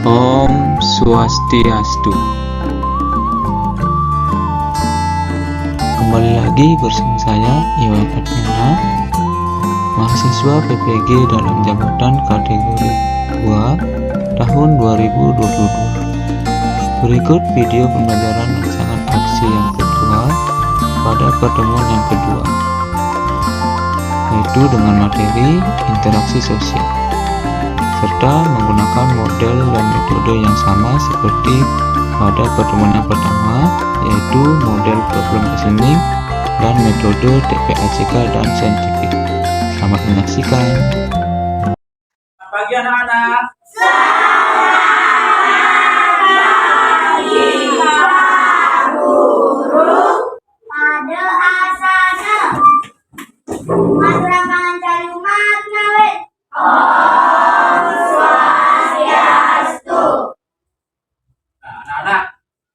Om Swastiastu. Kembali lagi bersama saya Iwan Admiana, mahasiswa PPG dalam jabatan kategori 2 tahun 2022. Berikut video pembelajaran rancangan aksi yang kedua pada pertemuan yang kedua, yaitu dengan materi interaksi sosial, serta menggunakan model dan metode yang sama seperti pada pertemuan yang pertama, yaitu model problem reasoning dan metode TPACK dan saintifik. Selamat menyaksikan. Pagi anak-anak.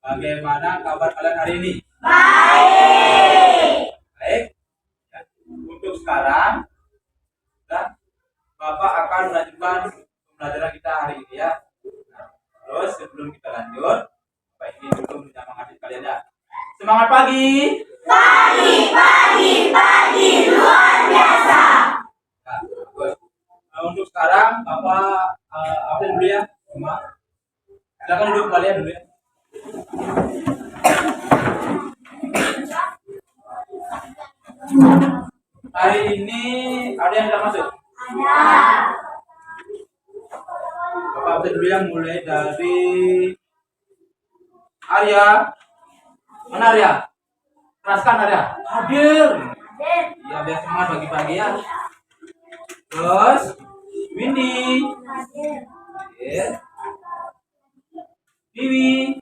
Bagaimana kabar kalian hari ini? Baik. Baik. Ya. Untuk sekarang, Bapak akan melanjutkan pembelajaran kita hari ini ya. Nah, terus sebelum kita lanjut, Bapak ingin dulu menyemangati kalian ya. Semangat pagi. Pagi luar biasa. Nah, bagus. Nah, untuk sekarang Bapak absen dulu ya. Silakan duduk kalian dulu ya. Hari ini ada yang sudah masuk? Ada. Bapak absen dulu yang mulai dari Arya. Mana Arya? Keraskan Arya. Hadir. Ya biar semangat pagi-pagi ya. Terus Windy. Hadir. Dewi.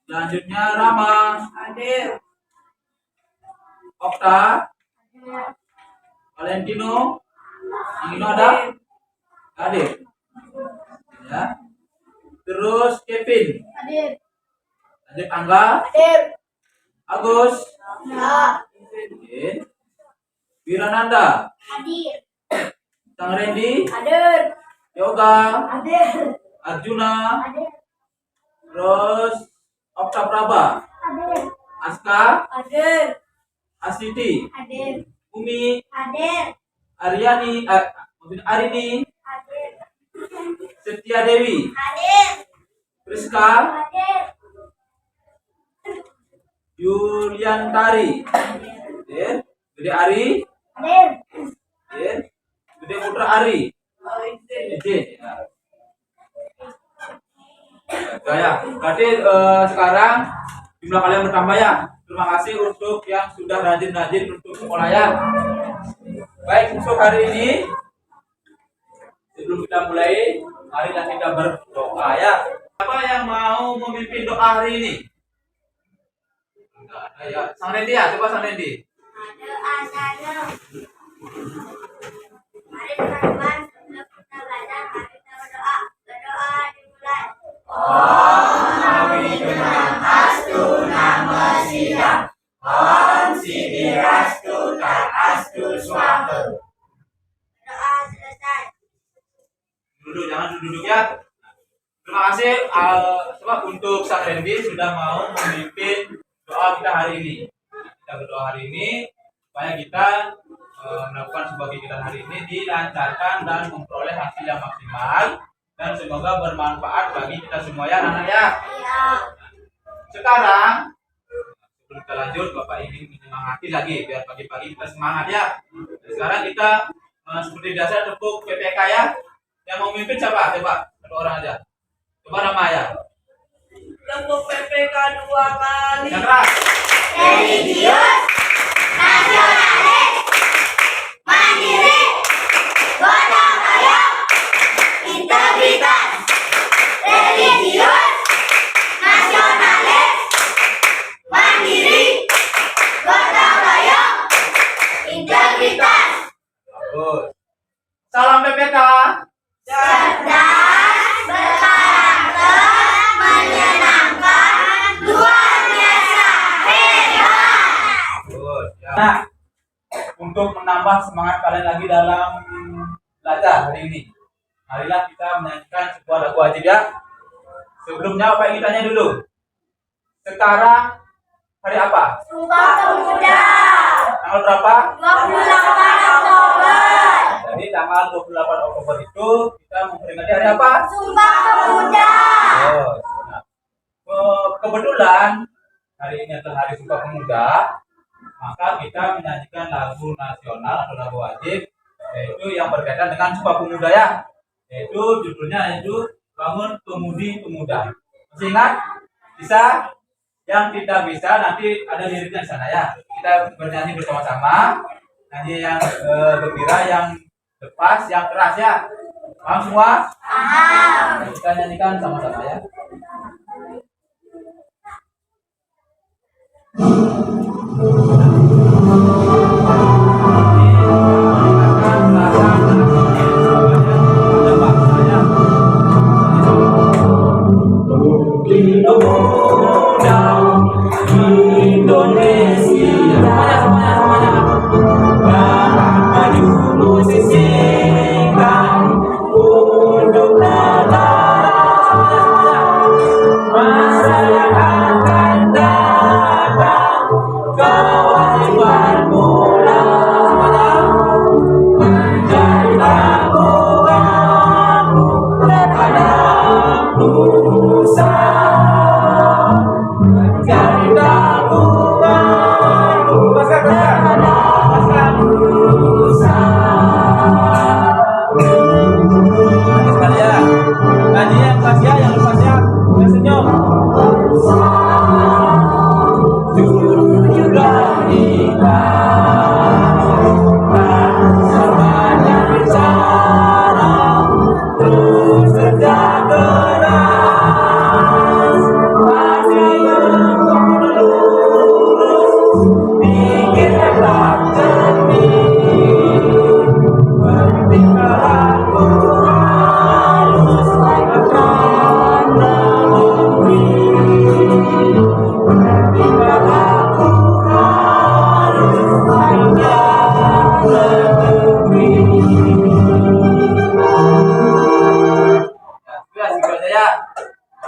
Selanjutnya Rama. Hadir. Okta. Valentino. Ini ada? Hadir. Ya. Terus Kevin. Hadir. Lanjut Angga. Hadir. Agus. Hadir. Wirananda. Hadir. Sang Randy. Hadir. Yoga. Hadir. Arjuna. Hadir. Terus Okta Praba. Hadir. Aska. Hadir. Asiti. Hadir. Umi. Hadir. Aryani. Arini. Hadir. Setia Dewi. Hadir. Priska. Hadir. Yuliantari. Hadir. Gede Ari. Hadir. Hadir. Gede Putra Ari. Hadir. Ya, berarti sekarang jumlah kalian bertambah ya. Terima kasih untuk yang sudah rajin-rajin untuk sekolah ya. Baik, untuk hari ini sebelum kita mulai, mari kita berdoa ya. Siapa yang mau memimpin doa hari ini? Ya, Sang Randy ya, coba Sang Randy. Ada. Mari teman-teman, sebelum kita belajar, mari kita berdoa. Berdoa dimulai. Om Naminastu Namo Siddham. Om Siddhirastu Tadastu Swaha. Doa selesai. Duduk, jangan duduk ya. Terima kasih untuk Sang Randy sudah mau memimpin doa kita hari ini. Kita berdoa hari ini supaya kita melakukan sebuah kegiatan hari ini dilancarkan dan memperoleh hasil yang maksimal dan semoga bermanfaat bagi kita semua ya anak-anak ya. Sekarang sebelum kita lanjut, Bapak ingin menyemangati lagi biar pagi-pagi kita semangat ya. Sekarang kita seperti biasa tepuk PPK ya. Yang mau memimpin siapa? Coba satu orang aja. Coba nama ya. Tepuk PPK 2 kali. Yang keras. Religius, nasionalis, mandiri, gotong royong, integritas. Religius, nasionalis, mandiri, gotong royong, integritas. Bagus. Salam PPK. Cerdas, berkarakter, menyenangkan, luar biasa, hebat. Bagus. Ya. Nah, untuk menambah semangat kalian lagi dalam belajar hari ini, marilah kita menyanyikan sebuah lagu wajib ya. Sebelumnya apa yang kita tanya dulu? Sekarang hari apa? Sumpah Pemuda. Tanggal berapa? 28 Oktober. Jadi tanggal 28 Oktober itu kita memperingati hari apa? Sumpah Pemuda. Oh, nah. Kebetulan hari ini adalah Hari Sumpah Pemuda, maka kita menyanyikan lagu nasional atau lagu wajib, yaitu yang berkaitan dengan Sumpah Pemuda ya. Yaitu judulnya yaitu Bangun Pemudi Pemuda. Masih ingat? Bisa? Yang tidak bisa nanti ada liriknya di sana ya. Kita bernyanyi bersama-sama. Nyanyi yang gembira, yang lepas, yang keras ya. Paham semua? Paham. Kita nyanyikan sama-sama ya.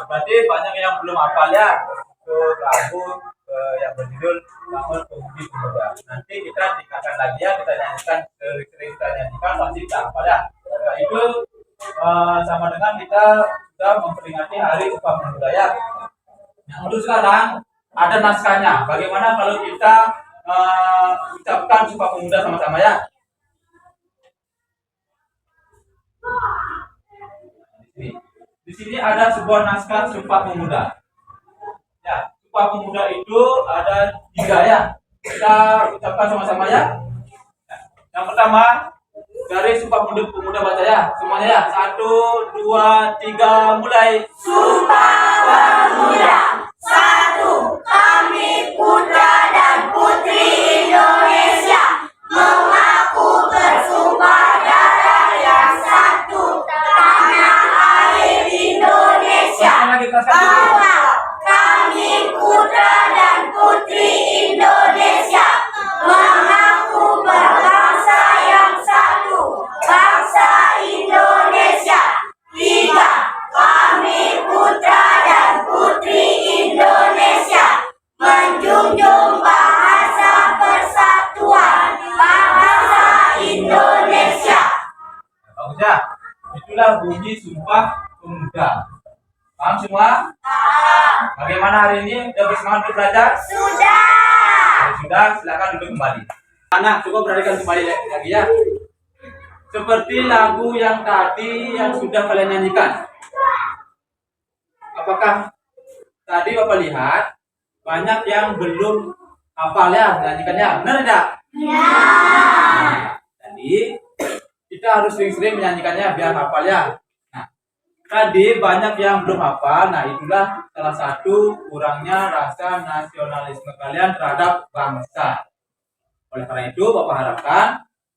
Berarti banyak yang belum hafal ya untuk lagu yang berjudul Bangun Pemudi Pemuda. Nanti kita tingkatkan lagi ya, kita nyanyikan sering kita nyanyikan pasti kita hafal ya. Nah, itu sama dengan kita sudah memperingati Hari Sumpah Pemuda ya. Nah, untuk sekarang ada naskahnya. Bagaimana kalau kita ucapkan Sumpah Pemuda sama-sama ya? Di sini ada sebuah naskah Sumpah Pemuda. Ya, Sumpah Pemuda itu ada 3 ya. Kita ucapkan sama-sama ya. Yang pertama dari Sumpah Pemuda baca ya. Semuanya ya. 1, 2, 3, mulai. Sumpah Pemuda. 1. Kami putra dan putri Indonesia mengaku bersumpah darah yang satu tanah air Indonesia bahwa kami putra dan putri Indonesia mengaku berbangsa yang satu, bangsa Indonesia. 3. Kami putra dan putri Indonesia menjunjung bahasa persatuan bangsa Indonesia. Bagus ya. Itulah bunyi Sumpah Pemuda. Paham semua? Bagaimana hari ini? Sudah bersemangat untuk belajar? Sudah. Kalau sudah, silakan duduk kembali. Anak, coba perhatikan kembali lagi ya. Seperti lagu yang tadi yang sudah kalian nyanyikan. Apakah tadi Bapak lihat banyak yang belum hafal ya menyanyikannya? Benar tidak? Ya. Nah, jadi kita harus sering-sering menyanyikannya biar hafal ya. Nah, tadi banyak yang belum hafal. Nah, itulah salah satu kurangnya rasa nasionalisme kalian terhadap bangsa. Oleh karena itu, Bapak harapkan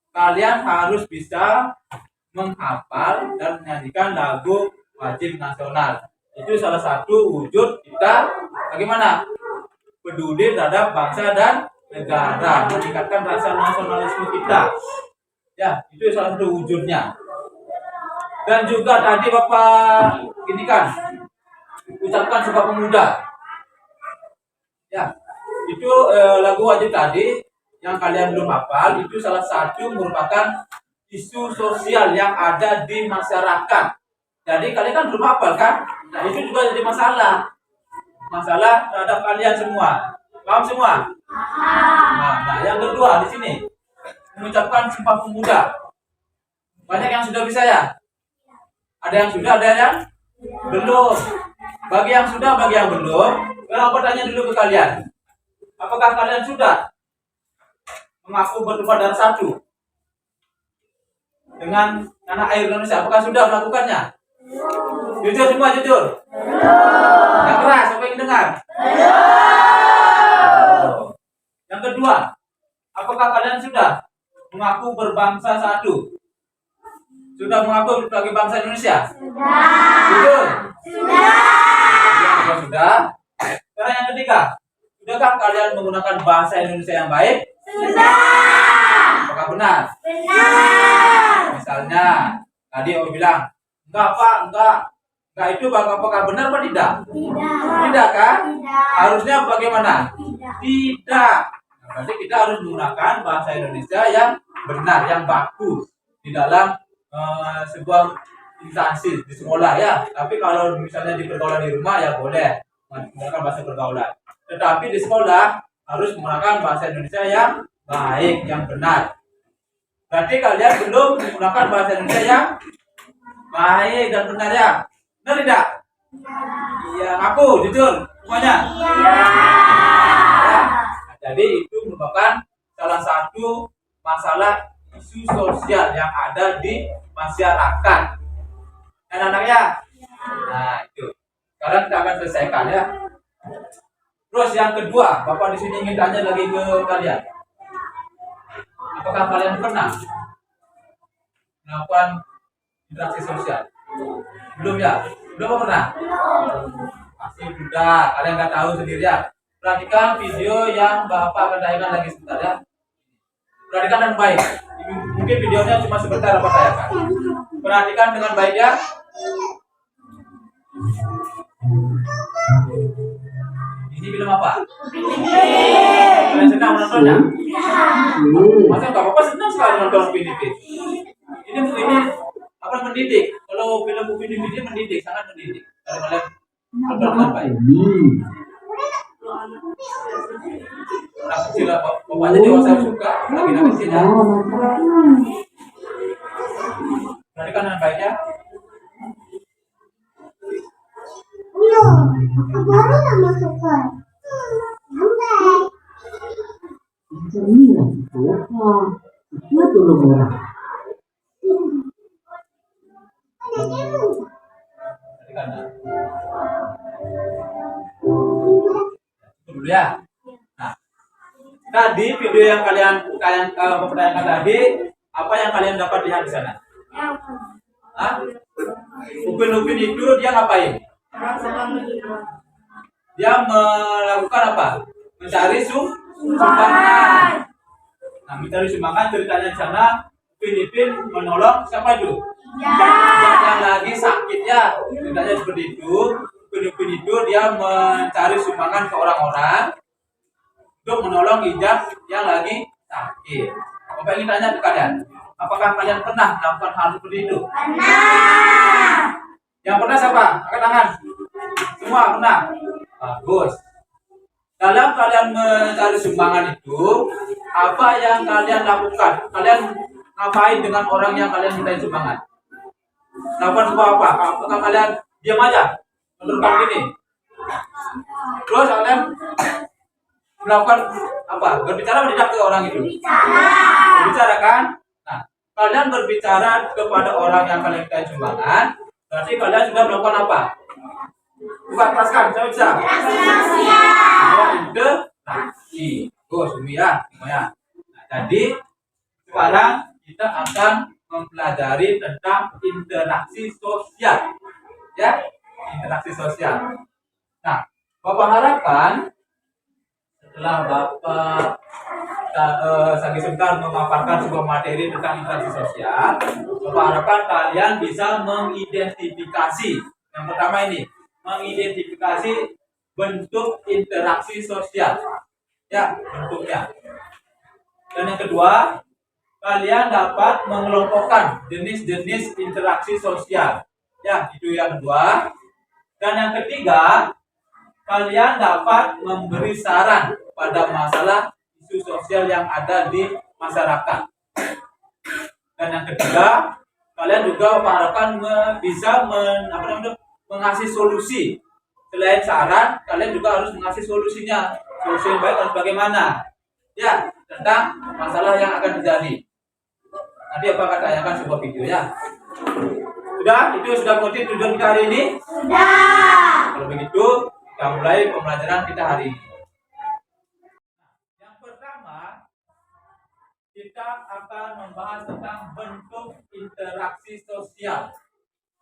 kalian harus bisa menghafal dan menyanyikan lagu wajib nasional. Itu salah satu wujud kita bagaimana peduli terhadap bangsa dan negara, meningkatkan rasa nasionalisme kita. Ya, itu salah satu wujudnya. Dan juga tadi Bapak ini kan ucapkan Sumpah Pemuda. Ya, itu lagu wajib tadi yang kalian belum hafal, itu salah satu merupakan isu sosial yang ada di masyarakat. Jadi kalian kan belum hafal kan? Nah itu juga jadi masalah terhadap kalian semua. Paham semua? Nah, yang kedua di sini mengucapkan Sumpah Pemuda. Banyak yang sudah bisa ya? Ada yang sudah, ada yang belum. Bagi yang sudah, bagi yang belum, saya bertanya dulu ke kalian. Apakah kalian sudah mengaku bertumpah darah satu dengan tanah air Indonesia? Apakah sudah melakukannya? Jujur semua, jujur. Yang keras, siapa yang dengar? Yang kedua, apakah kalian sudah mengaku berbangsa satu? Sudah mengaku sebagai bangsa Indonesia? Jujur? Ya, sudah. Sekarang yang ketiga, sudahkah kalian menggunakan bahasa Indonesia yang baik? Apakah benar? Misalnya, tadi Om bilang, enggak Pak, enggak itu apakah benar apa tidak? Tidak kan? Harusnya bagaimana? Tidak. Nah, berarti kita harus menggunakan bahasa Indonesia yang benar, yang bagus di dalam sebuah instansi di sekolah ya. Tapi kalau misalnya di pergaulan di rumah ya boleh menggunakan bahasa pergaulan. Tetapi di sekolah harus menggunakan bahasa Indonesia yang baik, yang benar. Berarti kalian belum menggunakan bahasa Indonesia yang baik dan benar ya. Benar tidak? Iya, aku jujur semuanya. Ya. Jadi itu merupakan salah satu masalah isu sosial yang ada di masyarakat. Anak-anaknya. Nah, itu. Sekarang kita akan selesaikan ya. Terus yang kedua, Bapak di sini ingin tanya lagi ke kalian. Apakah kalian pernah melakukan interaksi sosial? Belum ya? Belum pernah? Pasti sudah. Kalian nggak tahu sendiri ya. Perhatikan video yang Bapak akan tayangkan lagi sebentar ya. Perhatikan dengan baik. Mungkin videonya cuma sebentar Bapak tayangkan. Perhatikan dengan baik ya. Ini film apa? Kalian senang menontonnya? Masa nggak apa-apa senang sekali nonton film ini. Ini apa mendidik? Kalau film Upin Ipin ini mendidik, sangat mendidik. Kalau kalian nonton dengan baik. Anak kecil bapaknya dewasa suka, lagi anak kecil ya. Perhatikan dengan baik ya. Baru nama suka. Cerminan apa? Dia dulu murah. Dulu ya. Nah, tadi video yang kalian pertanyakan tadi, apa yang kalian dapat lihat di sana? Hah? Upin itu dia ngapain? Dia melakukan apa? Mencari sumbangan. Nah, mencari sumbangan ceritanya di sana, Upin menolong siapa itu? Yang lagi sakit ya. Ceritanya seperti itu. Upin itu dia mencari sumbangan ke orang-orang untuk menolong Ijaz yang lagi sakit. Bapak ingin tanya ke kalian, apakah kalian pernah melakukan hal seperti itu? Pernah. Yang pernah siapa? Angkat tangan. Semua pernah. Bagus. Dalam kalian mencari sumbangan itu, apa yang kalian lakukan? Kalian ngapain dengan orang yang kalian minta sumbangan? Lakukan sebuah apa? Apakah kalian diam aja? Menurut ini. Terus kalian melakukan apa? Berbicara atau tidak ke orang itu? Berbicara kan? Nah, kalian berbicara kepada orang yang kalian minta sumbangan, berarti kalian sudah melakukan apa? Bukan keraskan, saya bisa. Interaksi. Semuanya. Nah, jadi sekarang kita akan mempelajari tentang interaksi sosial, ya, interaksi sosial. Nah, Bapak harapkan setelah Bapak sebentar memaparkan sebuah materi tentang interaksi sosial. Bapak harapkan kalian bisa mengidentifikasi. Yang pertama ini, mengidentifikasi bentuk interaksi sosial. Ya, bentuknya. Dan yang kedua, kalian dapat mengelompokkan jenis-jenis interaksi sosial. Ya, itu yang kedua. Dan yang ketiga, kalian dapat memberi saran pada masalah isu sosial yang ada di masyarakat. Dan yang ketiga, kalian juga harapkan bisa mengasih solusi. Selain saran, kalian juga harus mengasih solusinya. Solusi yang baik harus bagaimana? Ya, tentang masalah yang akan terjadi. Nanti apa akan tanyakan sebuah video ya. Sudah? Itu sudah mengerti tujuan kita hari ini? Sudah. Kalau begitu, kita mulai pembelajaran kita hari ini. Yang pertama, kita akan membahas tentang bentuk interaksi sosial.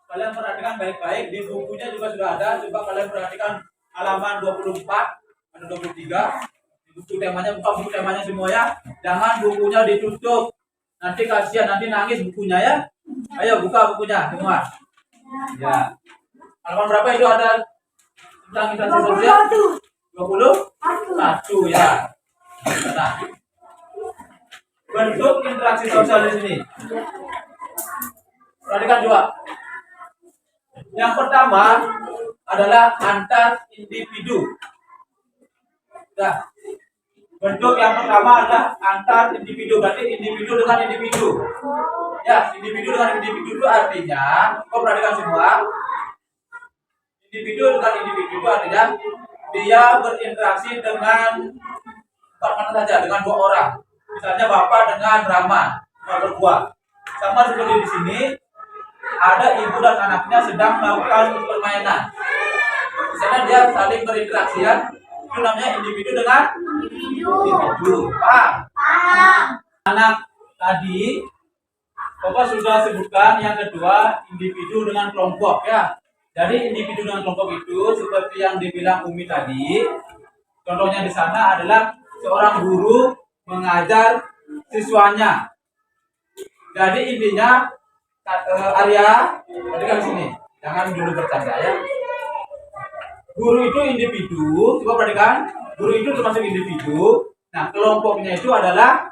Kalian perhatikan baik-baik, di bukunya juga sudah ada. Coba kalian perhatikan halaman 24 atau 23. Di buku temanya, buka buku temanya semua ya. Jangan bukunya ditutup. Nanti kasihan, nanti nangis bukunya ya. Ayo buka bukunya semua. Ya. Halaman berapa itu ada tentang interaksi sosial? 21 ya. Nah, bentuk interaksi sosial di sini. Perhatikan juga. Yang pertama adalah antar individu. Nah, bentuk yang pertama adalah antar individu, berarti individu dengan individu. Ya, individu dengan individu itu artinya, kau perhatikan semua. Individu dengan individu itu artinya dia berinteraksi dengan mana saja, dengan dua orang. Misalnya bapak dengan Rama, berdua. Sama seperti di sini, ada ibu dan anaknya sedang melakukan permainan. Misalnya dia saling berinteraksi ya. Itu namanya individu dengan individu. Paham? Anak tadi Bapak sudah sebutkan yang kedua individu dengan kelompok ya. Jadi individu dengan kelompok itu seperti yang dibilang Umi tadi. Contohnya di sana adalah seorang guru mengajar siswanya. Jadi intinya Arya, perhatikan sini. Jangan dulu bercanda ya. Guru itu individu, coba perhatikan. Guru itu termasuk individu. Nah, kelompoknya itu adalah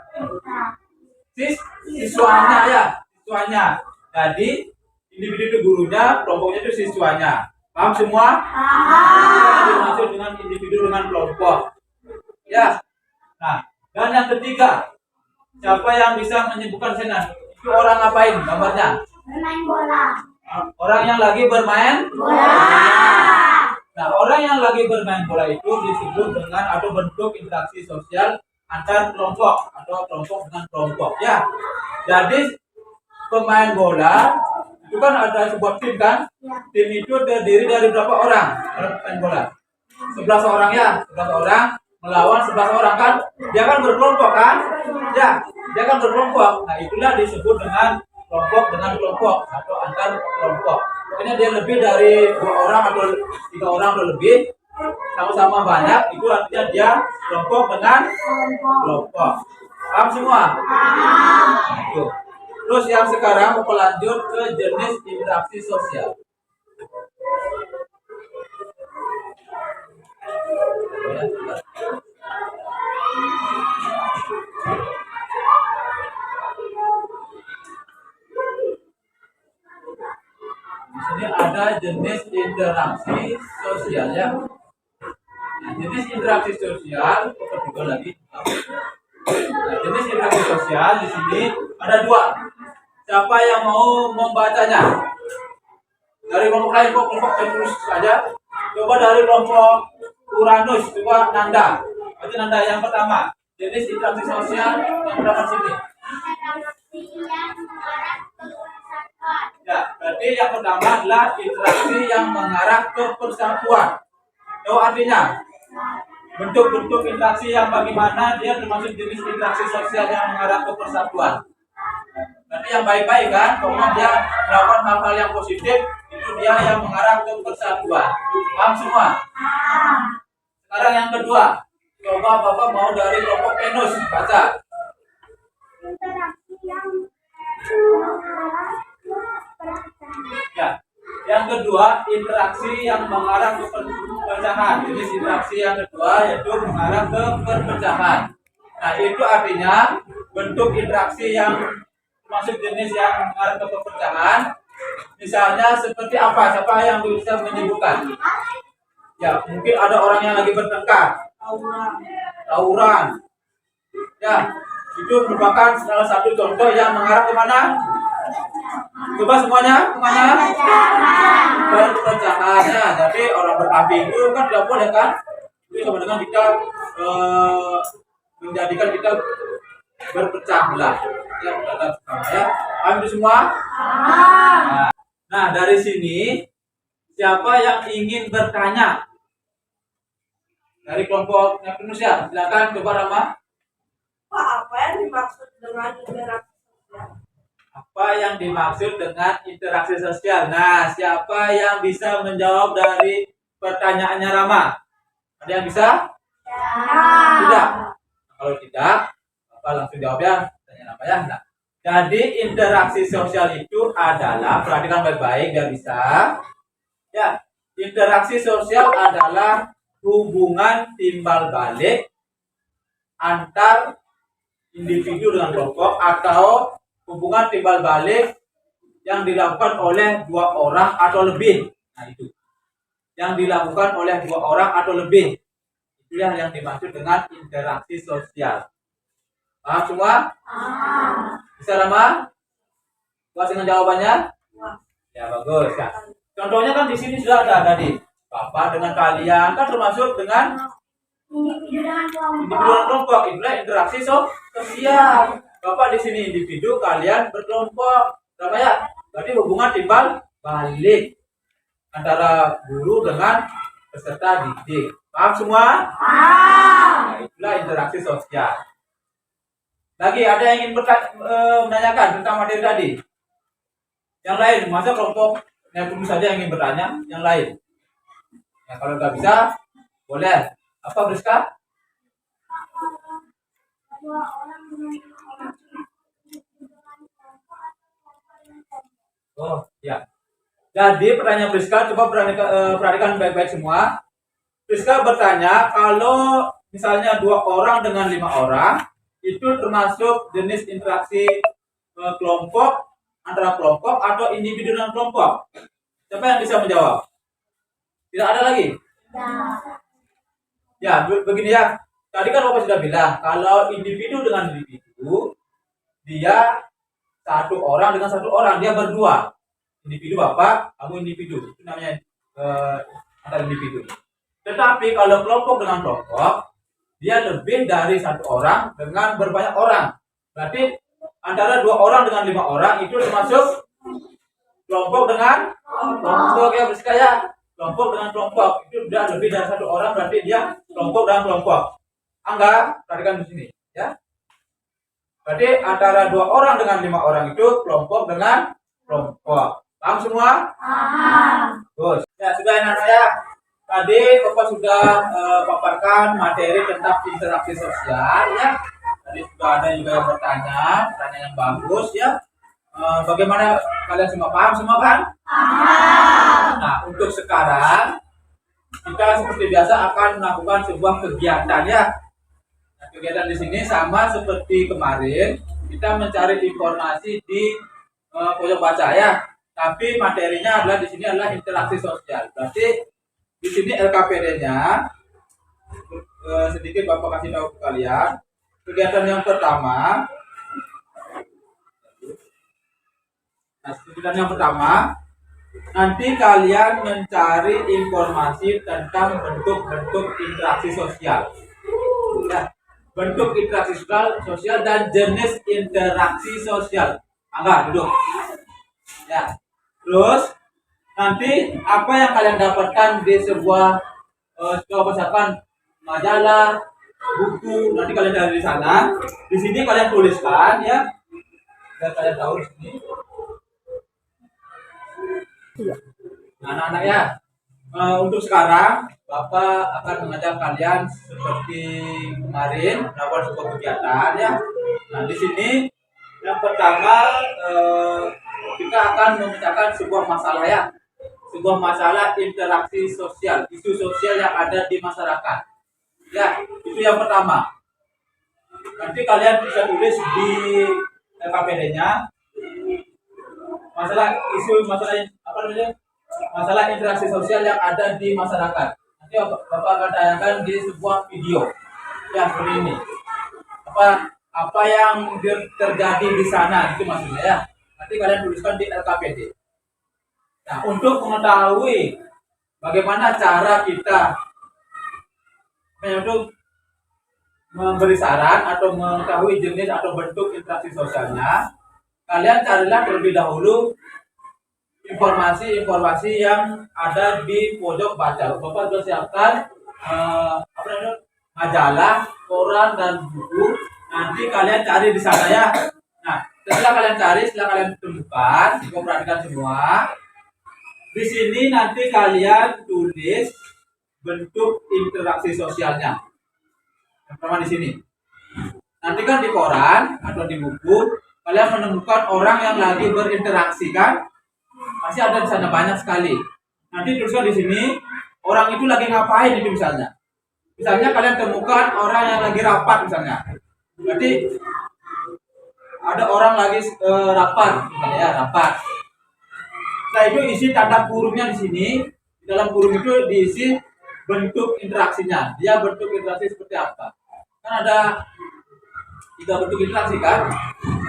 siswanya ya, siswanya. Jadi individu itu gurunya, kelompoknya itu siswanya. Paham semua? Paham. Dimaksud dengan individu dengan kelompok. Ya. Nah, dan yang ketiga, siapa yang bisa menyebutkan sana? Itu orang ngapain gambarnya? Bermain bola. Orang yang lagi bermain Bola. Nah, orang yang lagi bermain bola itu disebut dengan atau bentuk interaksi sosial antar kelompok atau kelompok dengan kelompok ya. Jadi pemain bola itu kan ada sebuah tim kan? Tim itu terdiri dari berapa orang? Pemain bola 11 orang ya, 11 orang melawan 11 orang kan? Dia kan berkelompok kan? Ya, dia kan berkelompok. Nah, itulah disebut dengan kelompok dengan kelompok atau antar kelompok. Pokoknya dia lebih dari 2 orang atau 3 orang atau lebih, sama-sama banyak, itu artinya dia kelompok dengan kelompok. Paham semua? Itu. Terus yang sekarang mau lanjut ke jenis interaksi sosial. Di sini ada jenis interaksi sosial ya. Nah, jenis interaksi sosial kedua lagi. Nah, jenis interaksi sosial di sini ada 2. Siapa yang mau membacanya? Dari kelompok lain kok kelompok terus saja. Coba dari kelompok Uranus, coba Nanda. Berarti Nanda yang pertama. Jenis interaksi sosial yang pertama sini. Ya, berarti yang pertama adalah interaksi yang mengarah ke persatuan. Itu artinya bentuk-bentuk interaksi yang bagaimana dia termasuk jenis interaksi sosial yang mengarah ke persatuan. Berarti yang baik-baik kan, pokoknya dia melakukan hal-hal yang positif, itu dia yang mengarah ke persatuan. Paham semua? Sekarang yang kedua, Coba Bapak mau dari kelompok Venus baca. Interaksi yang mengarah ke perpecahan. Ya. Yang kedua, interaksi yang mengarah ke perpecahan. Jenis interaksi yang kedua yaitu mengarah ke perpecahan. Nah, itu artinya bentuk interaksi yang masuk jenis yang mengarah ke perpecahan. Misalnya seperti apa? Siapa yang bisa menyebutkan? Ya, mungkin ada orang yang lagi bertengkar, tawuran. Ya, itu merupakan salah satu contoh yang mengarah kemana? Coba semuanya kemana? Perpecahan. Ya, jadi orang berkelahi itu kan tidak boleh kan? Itu sama dengan kita menjadikan kita berpecah belah. Ya, ya. Paham itu semua? Nah, dari sini siapa yang ingin bertanya? Dari kelompok Neptunus ya, silakan coba Rama. Pak, apa yang dimaksud dengan interaksi sosial? Apa yang dimaksud dengan interaksi sosial? Nah, siapa yang bisa menjawab dari pertanyaannya Rama? Ada yang bisa? Tidak. Kalau tidak, apa langsung jawab ya? Tanya Rama ya. Nah, jadi interaksi sosial itu adalah, perhatikan baik-baik biar bisa. Ya, interaksi sosial adalah hubungan timbal balik antar individu dengan kelompok atau hubungan timbal balik yang dilakukan oleh dua orang atau lebih. Nah, itu yang dilakukan oleh dua orang atau lebih, itulah yang dimaksud dengan interaksi sosial. Paham semua? Bisa Rama? Puas dengan jawabannya? Ya, bagus ya. Contohnya kan di sini sudah ada tadi. Bapak dengan kalian kan termasuk dengan Individu dengan individu kelompok. dan kelompok. Itulah interaksi sosial. Bapak di sini individu, kalian berkelompok. Sama ya? Berarti hubungan timbal balik antara guru dengan peserta didik. Paham semua? Nah, itulah interaksi sosial. Lagi ada yang ingin menanyakan tentang materi tadi? Yang lain, masa kelompok Neptunus saja yang ingin bertanya? Yang lain? Ya, kalau nggak bisa, boleh. Apa Briska? Dua orang dengan orang. Oh, ya. Jadi pertanyaan Priska, coba perhatikan baik-baik semua. Priska bertanya, kalau misalnya 2 orang dengan 5 orang, itu termasuk jenis interaksi kelompok, antara kelompok atau individu dengan kelompok? Siapa yang bisa menjawab? Tidak ada lagi? Ya, begini ya. Tadi kan Bapak sudah bilang, kalau individu dengan individu, dia 1 orang dengan 1 orang, dia berdua. Individu Bapak, kamu individu. Itu namanya antar individu. Tetapi kalau kelompok dengan kelompok, dia lebih dari 1 orang dengan berbanyak orang. Berarti antara 2 orang dengan 5 orang itu termasuk kelompok dengan kelompok ya, Briska. Kelompok dengan kelompok itu sudah lebih dari 1 orang, berarti dia kelompok dengan kelompok. Angga, perhatikan di sini, ya. Berarti antara 2 orang dengan 5 orang itu kelompok dengan kelompok. Paham semua? Terus, ya sudah anak-anak ya. Tadi Bapak sudah paparkan materi tentang interaksi sosial, ya. Tadi sudah ada juga yang bertanya, pertanyaan yang bagus, ya. Bagaimana kalian semua paham semua kan? Nah, untuk sekarang kita seperti biasa akan melakukan sebuah kegiatan ya. Nah, kegiatan di sini sama seperti kemarin, kita mencari informasi di pojok baca ya. Tapi materinya adalah di sini adalah interaksi sosial. Berarti di sini LKPD-nya sedikit Bapak kasih tahu ke kalian. Kegiatan yang pertama. Nah, kegiatan yang pertama, nanti kalian mencari informasi tentang bentuk-bentuk interaksi sosial. Ya, bentuk interaksi sosial dan jenis interaksi sosial. Angga, duduk. Ya. Terus nanti apa yang kalian dapatkan di sebuah misalkan majalah, buku, nanti kalian cari di sana. Di sini kalian tuliskan ya. Dan kalian tahu di sini. Nah, anak-anak ya, untuk sekarang Bapak akan mengajak kalian seperti kemarin melakukan sebuah kegiatan ya. Nah di sini yang pertama kita akan memecahkan sebuah masalah ya, sebuah masalah interaksi sosial, isu sosial yang ada di masyarakat. Ya, itu yang pertama. Nanti kalian bisa tulis di LKPD-nya masalah apa namanya? Masalah interaksi sosial yang ada di masyarakat. Nanti Bapak akan tayangkan di sebuah video. Ya, seperti ini. Apa yang terjadi di sana itu maksudnya ya. Nanti kalian tuliskan di LKPD. Nah, untuk mengetahui bagaimana cara kita untuk memberi saran atau mengetahui jenis atau bentuk interaksi sosialnya, kalian carilah terlebih dahulu informasi-informasi yang ada di pojok baca. Bapak sudah siapkan majalah, koran dan buku. Nanti kalian cari di sana ya. Nah, setelah kalian cari, setelah kalian temukan, perhatikan semua. Di sini nanti kalian tulis bentuk interaksi sosialnya. Yang pertama di sini. Nanti kan di koran atau di buku kalian menemukan orang yang lagi berinteraksi kan? Pasti ada di sana banyak sekali. Nanti tuliskan di sini orang itu lagi ngapain itu misalnya. Misalnya kalian temukan orang yang lagi rapat misalnya. Berarti ada orang lagi rapat misalnya ya, rapat. Setelah itu isi tanda kurungnya di sini. Di dalam kurung itu diisi bentuk interaksinya. Dia bentuk interaksi seperti apa? Kan ada 3 bentuk interaksi kan?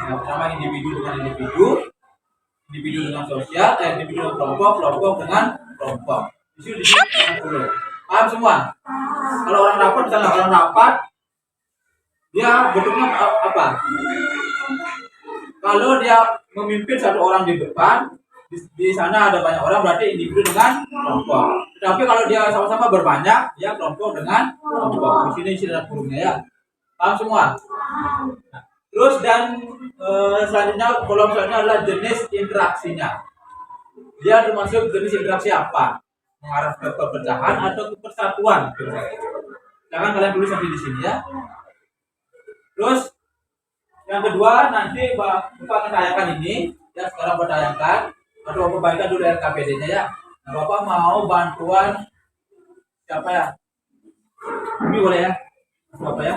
Yang pertama individu dengan individu, individu dengan sosial, individu dengan kelompok, kelompok dengan kelompok. Di sini dulu. Paham semua? Kalau orang rapat, misalnya orang rapat, dia bentuknya apa? Kalau dia memimpin satu orang di depan, di sana ada banyak orang, berarti individu dengan kelompok. Tapi kalau dia sama-sama berbanyak, dia kelompok dengan kelompok. Di sini isi dalam kurungnya ya. Paham semua? Nah, terus dan selanjutnya kolom selanjutnya adalah jenis interaksinya. Dia termasuk jenis interaksi apa? Mengarah ke perpecahan atau ke persatuan? Jangan kalian tulis nanti di sini ya. Terus yang kedua nanti Bapak akan tayangkan ini ya, sekarang Bapak tayangkan atau Bapak bagikan dulu LKPD-nya ya. Nah, Bapak mau bantuan siapa ya? Ini boleh ya? Bapak ya?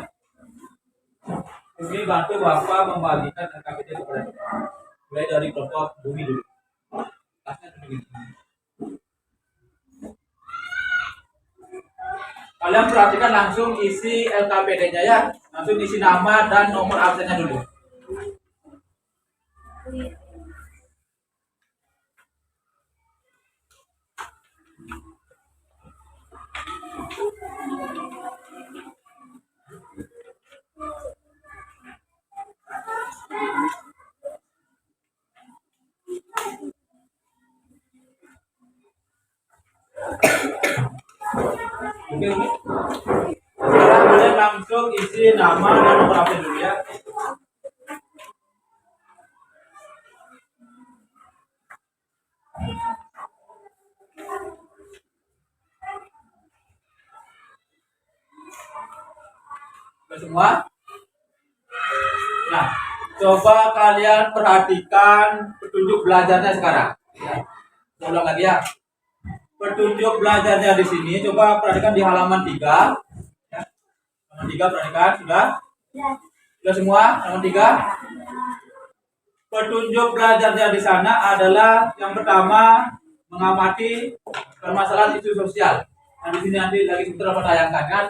Ini bantu Bapak membagikan LKPD kepada mulai dari kelompok bumi dulu. Tasnya begini. Kalian perhatikan langsung isi LKPD-nya ya. Langsung isi nama dan nomor absennya dulu. Oke. Sekarang kalian langsung isi nama dan nomor absen dulu ya. Sudah semua? Nah, coba kalian perhatikan petunjuk belajarnya sekarang. Ya. Ulang lagi ya. Petunjuk belajarnya di sini coba perhatikan di halaman 3 ya. Halaman 3 perhatikan sudah? Sudah semua? Halaman 3. Petunjuk belajarnya di sana adalah yang pertama mengamati permasalahan isu sosial. Nah, di sini nanti lagi sebentar Bapak tayangkan kan.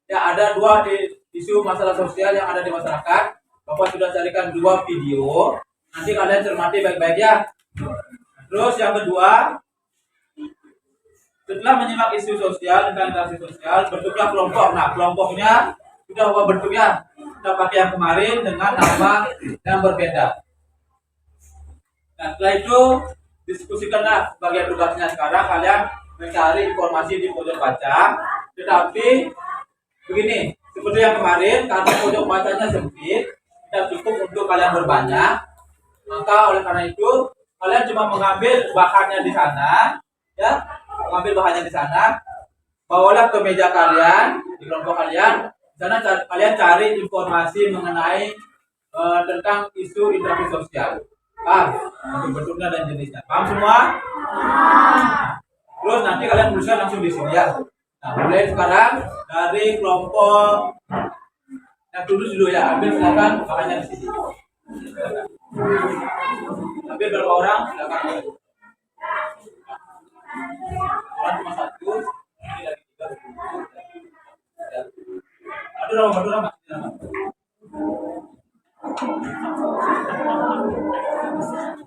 Ya, ada 2 isu masalah sosial yang ada di masyarakat. Bapak sudah carikan 2 video. Nanti kalian cermati baik-baik ya. Terus yang kedua, setelah menyimak isu sosial, interaksi sosial, bentuknya kelompok. Nah, kelompoknya sudah apa bentuknya? Kita pakai yang kemarin dengan nama yang berbeda. Nah, setelah itu diskusikanlah bagian tugasnya. Sekarang kalian mencari informasi di pojok baca. Tetapi begini, seperti yang kemarin, karena pojok bacanya sempit, tidak cukup untuk kalian berbanyak. Maka oleh karena itu, kalian cuma mengambil bahannya di sana, ya. Ambil bahannya di sana, bawalah ke meja kalian, di kelompok kalian. Di sana kalian cari informasi mengenai tentang isu interaksi sosial. Paham? Bentuknya dan jenisnya. Paham semua? Terus nanti kalian tuliskan langsung di sini ya. Nah, mulai sekarang dari kelompok yang tulis dulu ya. Ambil silakan makanya di sini. Ambil berapa orang? Silakan. Orang cuma satu, ini lagi tiga. Ya. Aduh, nama.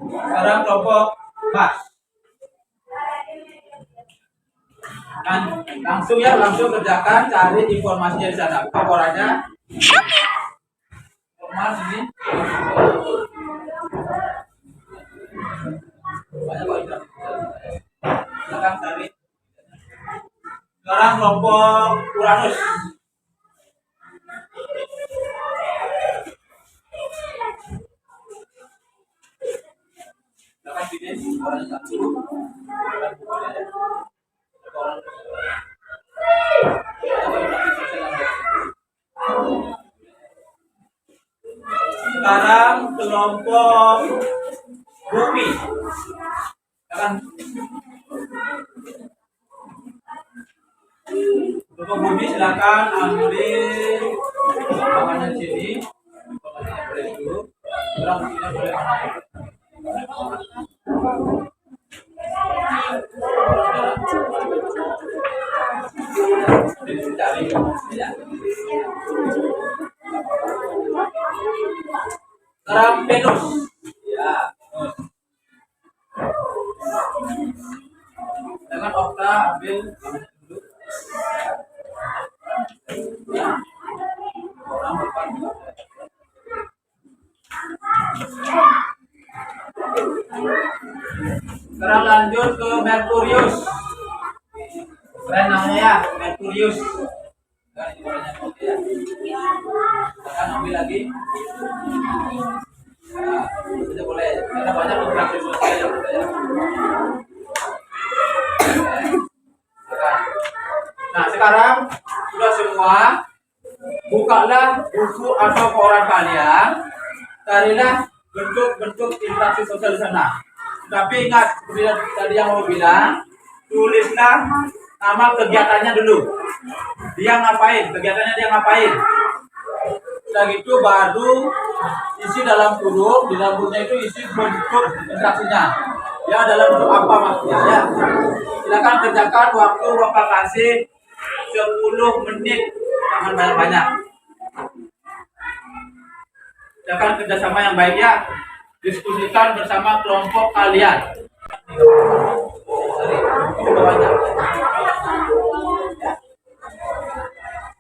Sekarang kelompok Mas. Dan langsung kerjakan, cari informasinya di sana. Laporannya. Mas ini. Banyak kok. Silakan cari. Sekarang kelompok Uranus. Silakan pilih orang satu. Sekarang kelompok Bumi. Silakan. Kelompok Bumi silakan ambil bahannya di sini. Bahannya boleh dulu. Orang tidak boleh mana. Sekarang Venus. Ya. Dengan Okta ambil dulu. Ya. Sekarang lanjut ke Merkurius. Keren namanya ya, Merkurius. Nah, ini banyak ya. Akan ambil lagi. Nah, itu boleh. Karena banyak interaksi sosial yang ada ya. Nah, sekarang sudah semua, bukalah buku atau koran kalian, carilah bentuk-bentuk interaksi sosial di sana. Tapi ingat, seperti tadi yang mau bilang, tulislah nama kegiatannya dulu. Dia ngapain? Kegiatannya dia ngapain? Setelah itu baru isi dalam huruf, di dalam hurufnya itu isi bentuk interaksinya. Ya, dalam bentuk apa maksudnya ya. Silakan kerjakan waktu Bapak kasih 10 menit, jangan banyak-banyak. Silakan kerjasama yang baik ya. Diskusikan bersama kelompok kalian. Banyak.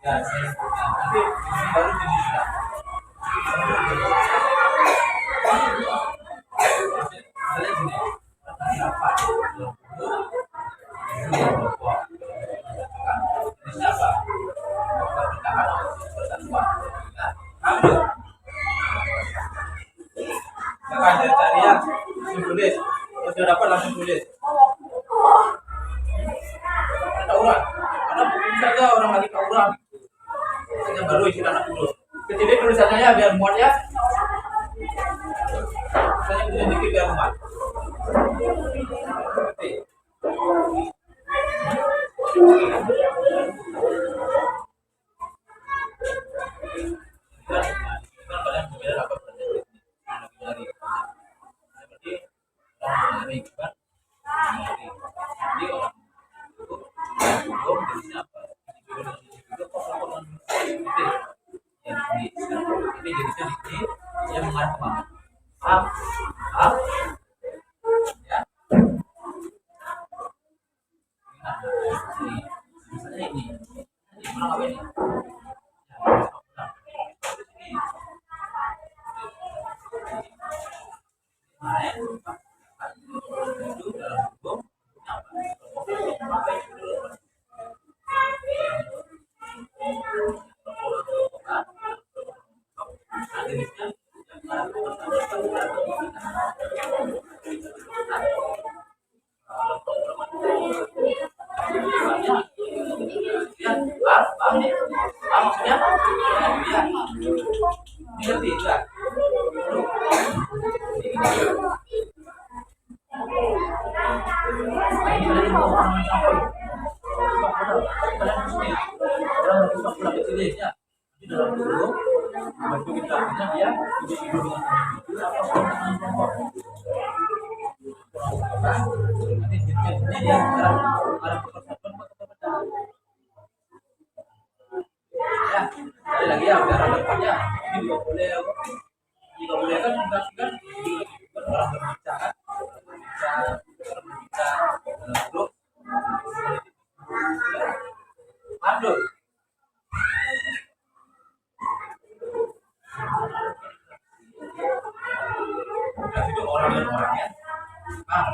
Ya, nanti ini baru jadi sudah. Cari ya, langsung tulis. Kalau sudah dapat langsung tulis. Tauran, karena bisa aja orang lagi tauran. Yang baru isi anak dulu. Kecilin tulisannya ya biar muat ya. Tulisannya kecilin dikit biar muat. maksudnya? Ya. Ini ngerti enggak? Sekali lagi ya, biar ada depannya. Ini juga boleh, jika boleh kan interaksikan orang berbicara, berbicara, grup, masuk. Dan itu orang dan orangnya. Ah,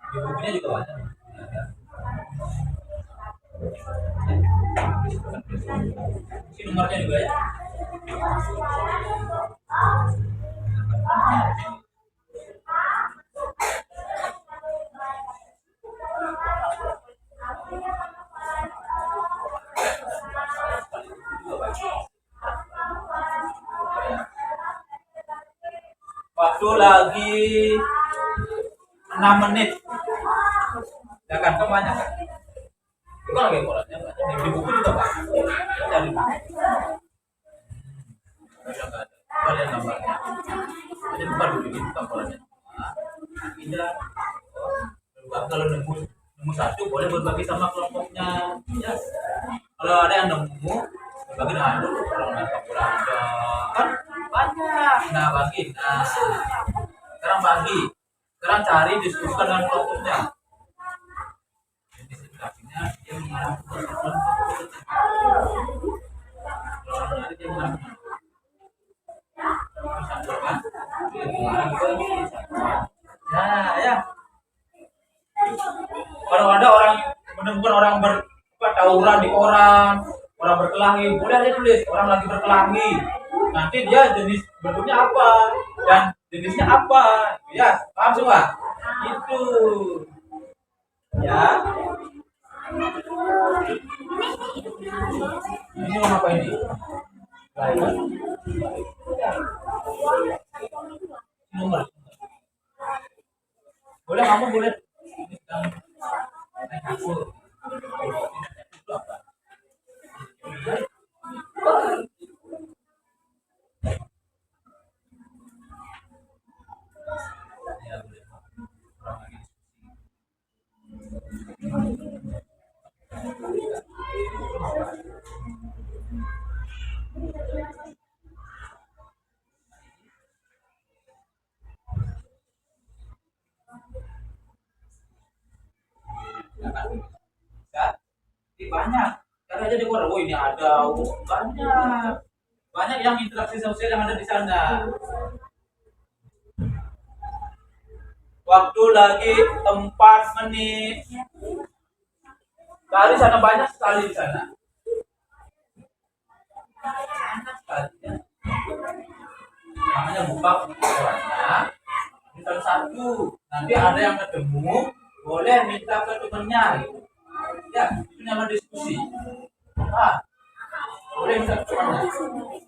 di bukunya juga banyak. Ini nomornya juga ya. Waktu lagi 6 menit. Ya kan, kok banyak kan? Itu lagi korannya banyak. Di buku juga banyak. Cari. Coba lihat gambarnya. Ini bukan begini, bukan korannya. Tidak. Kalau nemu satu boleh berbagi sama kelompoknya. Ya. Kalau ada yang nemu berbagi dengan orang yang kurang ada kan banyak. Nah bagi. Nah sekarang bagi. Sekarang cari diskusikan dengan kelompoknya. Artinya dia mengarah ke kelompok. Kalau dia mengarah ke nah ya kalau ada orang menemukan orang tawuran di koran, orang berkelahi, boleh aja tulis orang lagi berkelahi, nanti dia jenis bentuknya apa dan jenisnya apa, ya paham semua itu ya. Ini mau apa ini? Nomor boleh kamu boleh ini sedang naik kasur itu apa ya boleh kurang lagi ya, ini banyak. Karena aja di luar, oh ini ada, oh, banyak yang interaksi sosial yang ada di sana. Waktu lagi 4 menit. Dari sana banyak sekali di sana. Banyak sekali. Ya. Makanya buka korannya. Misal satu, nanti ada yang ketemu, boleh minta ke temannya. Gitu. Ya, itu nama diskusi. Ah, boleh minta ke temannya.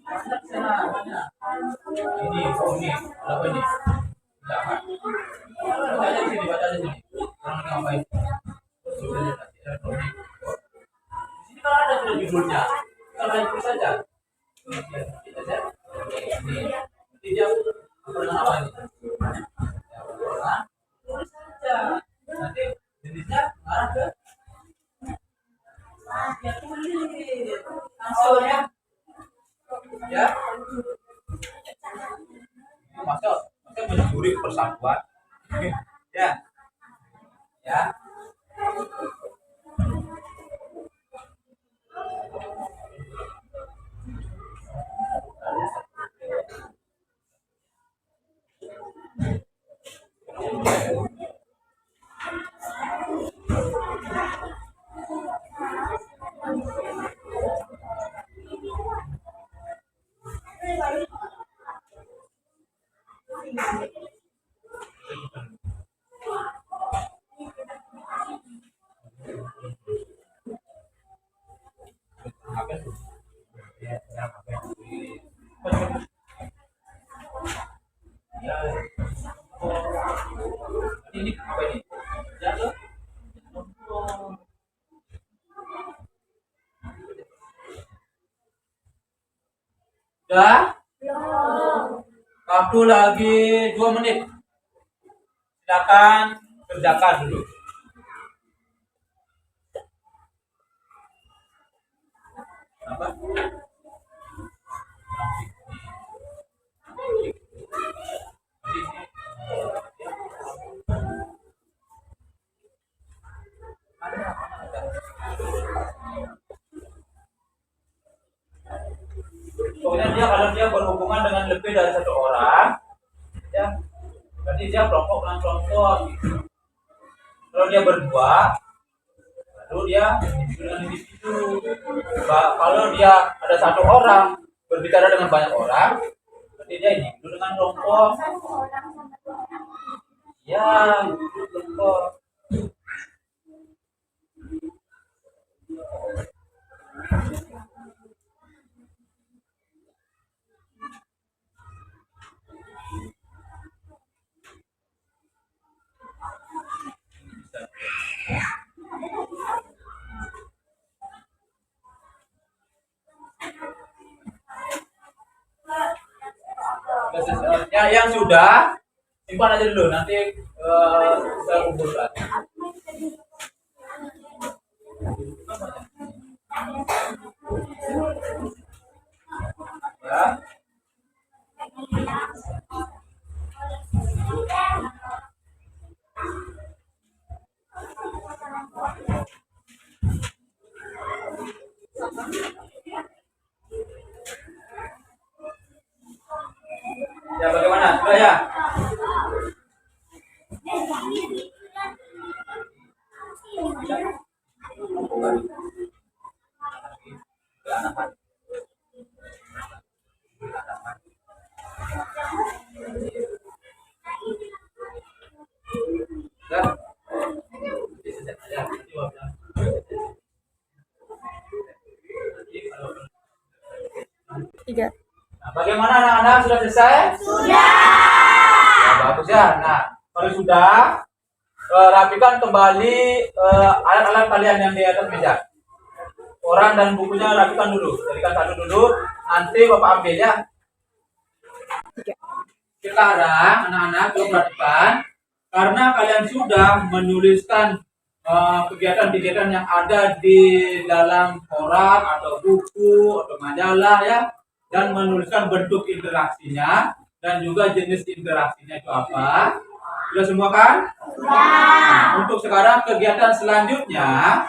Banyak sana, banyak. Ini, oh ini, apa ini? Jangan. Baca aja di sini, baca aja di sini. Orang ngapain? Sudah lihat nanti elektronik. Di sini kan ada sudah judulnya. Kita main tulis saja. Kita lihat. Ini, nanti dia apa dengan apa ini? Ya, orang tulis saja. Nanti jenisnya arah ke ya tulis langsung ya. Ya. Masa mencuri persatuan. Ya. Ya. Waktu lagi 2 menit. Silakan kerjakan dulu. Apa? Pokoknya dia kalau dia berhubungan dengan lebih dari 1 orang, ya, berarti dia kelompok dengan kelompok. Kalau dia berdua, baru dia dengan individu. Kalau dia ada 1 orang berbicara dengan banyak orang, berarti dia individu dengan kelompok. Ya, kelompok. Ya, yang sudah simpan aja dulu, nanti saya kumpulkan. Ya. Ya, bagaimana? Sudah ya? Nah, bagaimana anak-anak, sudah selesai? Sudah. Nah, bagus ya. Nah, kalau sudah, rapikan kembali alat-alat kalian yang di atas meja. Koran dan bukunya rapikan dulu. Jadikan satu dulu. Nanti Bapak ambil ya. Sekarang anak-anak coba perhatikan, karena kalian sudah menuliskan kegiatan-kegiatan yang ada di dalam koran atau buku atau majalah ya, dan menuliskan bentuk interaksinya dan juga jenis interaksinya itu apa. Sudah semua kan? Nah, untuk sekarang kegiatan selanjutnya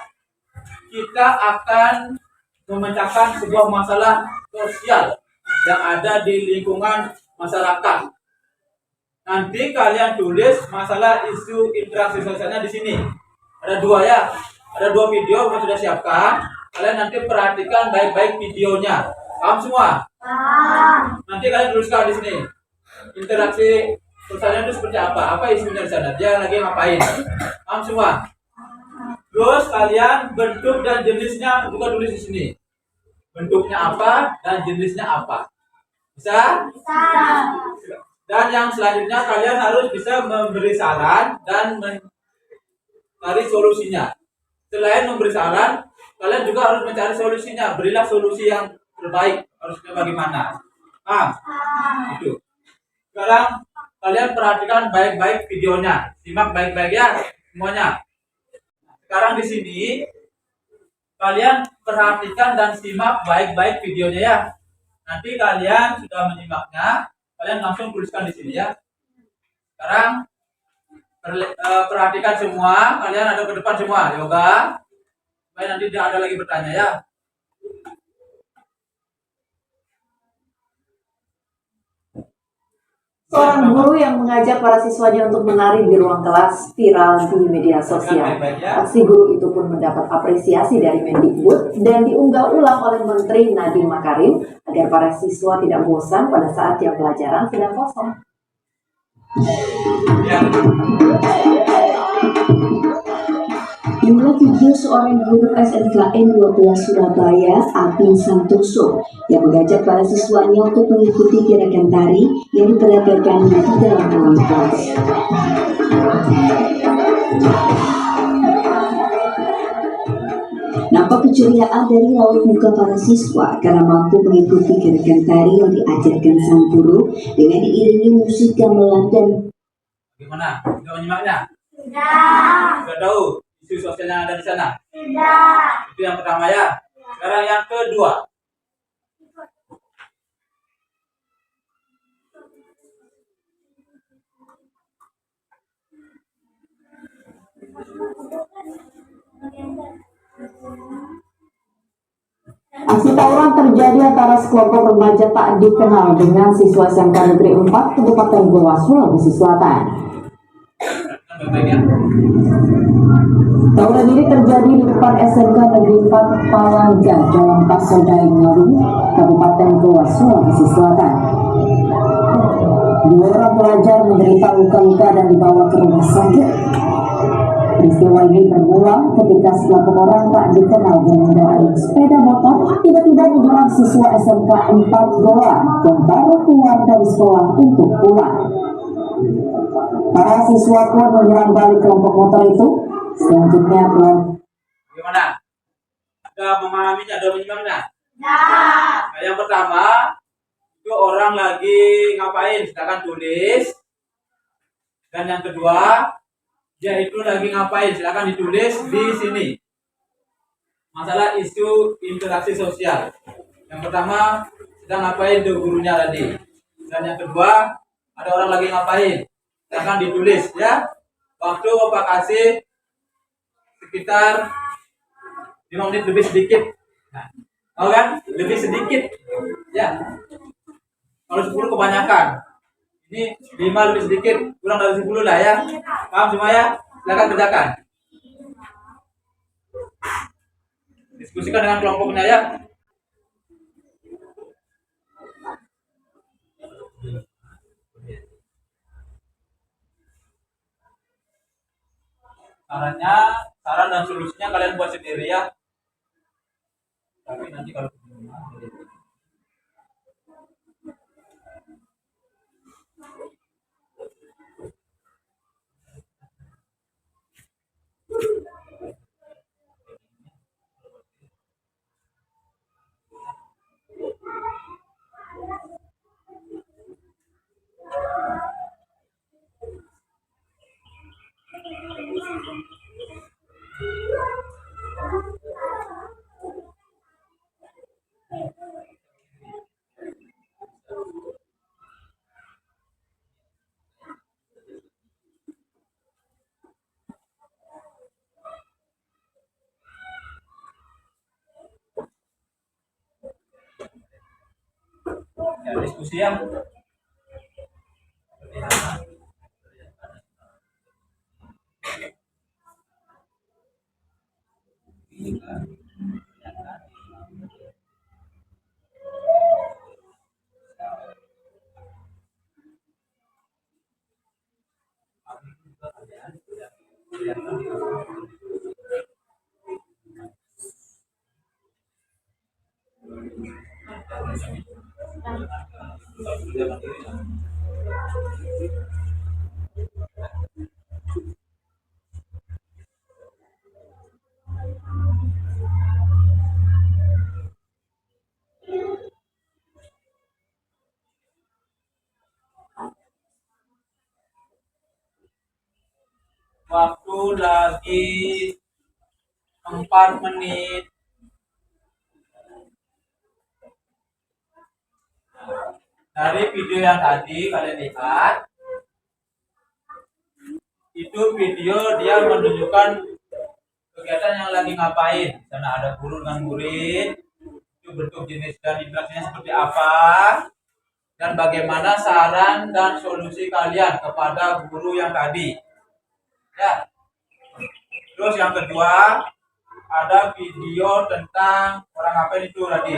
kita akan memecahkan sebuah masalah sosial yang ada di lingkungan masyarakat. Nanti kalian tulis masalah isu interaksi sosialnya di sini. Ada 2 ya. Ada 2 video yang sudah siapkan. Kalian nanti perhatikan baik-baik videonya. Paham semua? Nanti kalian tuliskan di sini. Interaksi sosialnya itu seperti apa? Apa isunya di sana? Dia lagi ngapain? Paham semua? Terus kalian bentuk dan jenisnya juga tulis di sini. Bentuknya apa dan jenisnya apa? Bisa? Bisa. Dan yang selanjutnya kalian harus bisa memberi saran dan mencari solusinya. Selain memberi saran, kalian juga harus mencari solusinya. Berilah solusi yang terbaik. Harusnya bagaimana? Itu. Sekarang kalian perhatikan baik-baik videonya. Simak baik-baik ya semuanya. Sekarang di sini kalian perhatikan dan simak baik-baik videonya ya. Nanti kalian sudah menyimaknya, kalian langsung tuliskan di sini ya. Sekarang perhatikan semua, kalian ada ke depan semua, yoga. Supaya nanti tidak ada lagi bertanya ya. Seorang guru yang mengajak para siswanya untuk menari di ruang kelas viral di media sosial. Aksi guru itu pun mendapat apresiasi dari Mendikbud dan diunggah ulang oleh Menteri Nadiem Makarim agar para siswa tidak bosan pada saat jam pelajaran sedang kosong. Inilah video seorang guru SMKN 12 Surabaya, Abi Santoso, yang mengajak para siswanya untuk mengikuti gerakan tari yang diperagakannya di dalam ruang kelas. Nampak keceriaan dari raut muka para siswa karena mampu mengikuti gerakan tari yang diajarkan sang guru dengan diiringi musik gamelan dan Bagaimana? Sudah menyimaknya? Sudah. Sudah tahu isu sosial yang ada di sana? Sudah. Itu yang pertama ya. Sekarang yang kedua. Aksi tawuran terjadi antara sekelompok remaja tak dikenal dengan siswa SMK Negeri 4 Kabupaten Goa, Sulawesi Selatan. Baik-baik ya. Tawuran ini terjadi di depan SMK Negeri 4 Palangga, Jalan Pasodai Ngawi, Kabupaten Goa, Sulawesi Selatan. Dua orang pelajar menderita luka-luka dan dibawa ke rumah sakit. Peristiwa ini bermula ketika sekelompok orang tak dikenal yang mengendarai sepeda motor tiba-tiba menyerang siswa SMK 4 Goa yang baru keluar dari sekolah untuk pulang. Para siswa pun menyerang balik kelompok motor itu. Selanjutnya Bagaimana? Ada memahaminya, ada menyimaknya? Sudah. Nah, yang pertama, itu orang lagi ngapain? Silakan tulis. Dan yang kedua, dia itu lagi ngapain? Silakan ditulis di sini. Masalah isu interaksi sosial. Yang pertama, sedang ngapain tuh gurunya tadi. Dan yang kedua, ada orang lagi ngapain? Silakan ditulis ya. Waktu Bapak kasih sekitar 5 menit lebih sedikit. Nah, tahu kan? Lebih sedikit. Ya. Kalau 10 kebanyakan. Ini 5 lebih sedikit, kurang dari 10 lah ya. Paham semua ya? Silakan kerjakan. Diskusikan dengan kelompoknya ya. Saran dan solusinya kalian buat sendiri ya. Tapi nanti kalau ya, diskusi ya. Waktu lagi 4 menit. Dari video yang tadi kalian lihat, itu video dia menunjukkan kegiatan yang lagi ngapain. Di sana ada guru dengan murid, itu bentuk jenis dan interaksinya seperti apa, dan bagaimana saran dan solusi kalian kepada guru yang tadi. Ya. Terus yang kedua, ada video tentang orang ngapain itu tadi.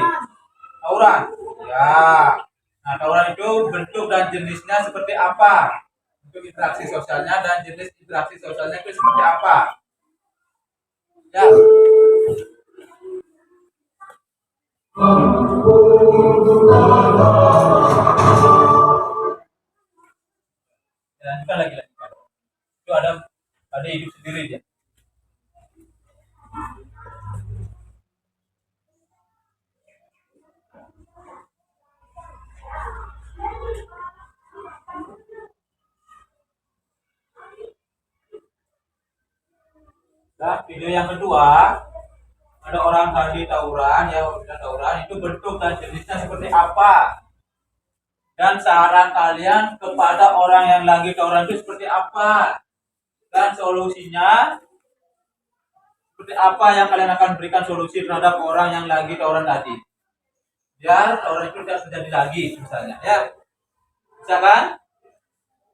Tawuran. Ya. Nah, tawuran itu bentuk dan jenisnya seperti apa? Bentuk interaksi sosialnya dan jenis interaksi sosialnya itu seperti apa? Ya. Lanjutkan lagi. Itu ada hidup sendiri dia. video yang kedua, ada orang tadi tawuran ya, udah tawuran itu bentuk dan jenisnya seperti apa? Dan saran kalian kepada orang yang lagi tawuran itu seperti apa? Dan solusinya seperti apa yang kalian akan berikan solusi terhadap orang yang lagi tawuran tadi? Biar tawuran itu tidak terjadi lagi misalnya ya. Bisa kan?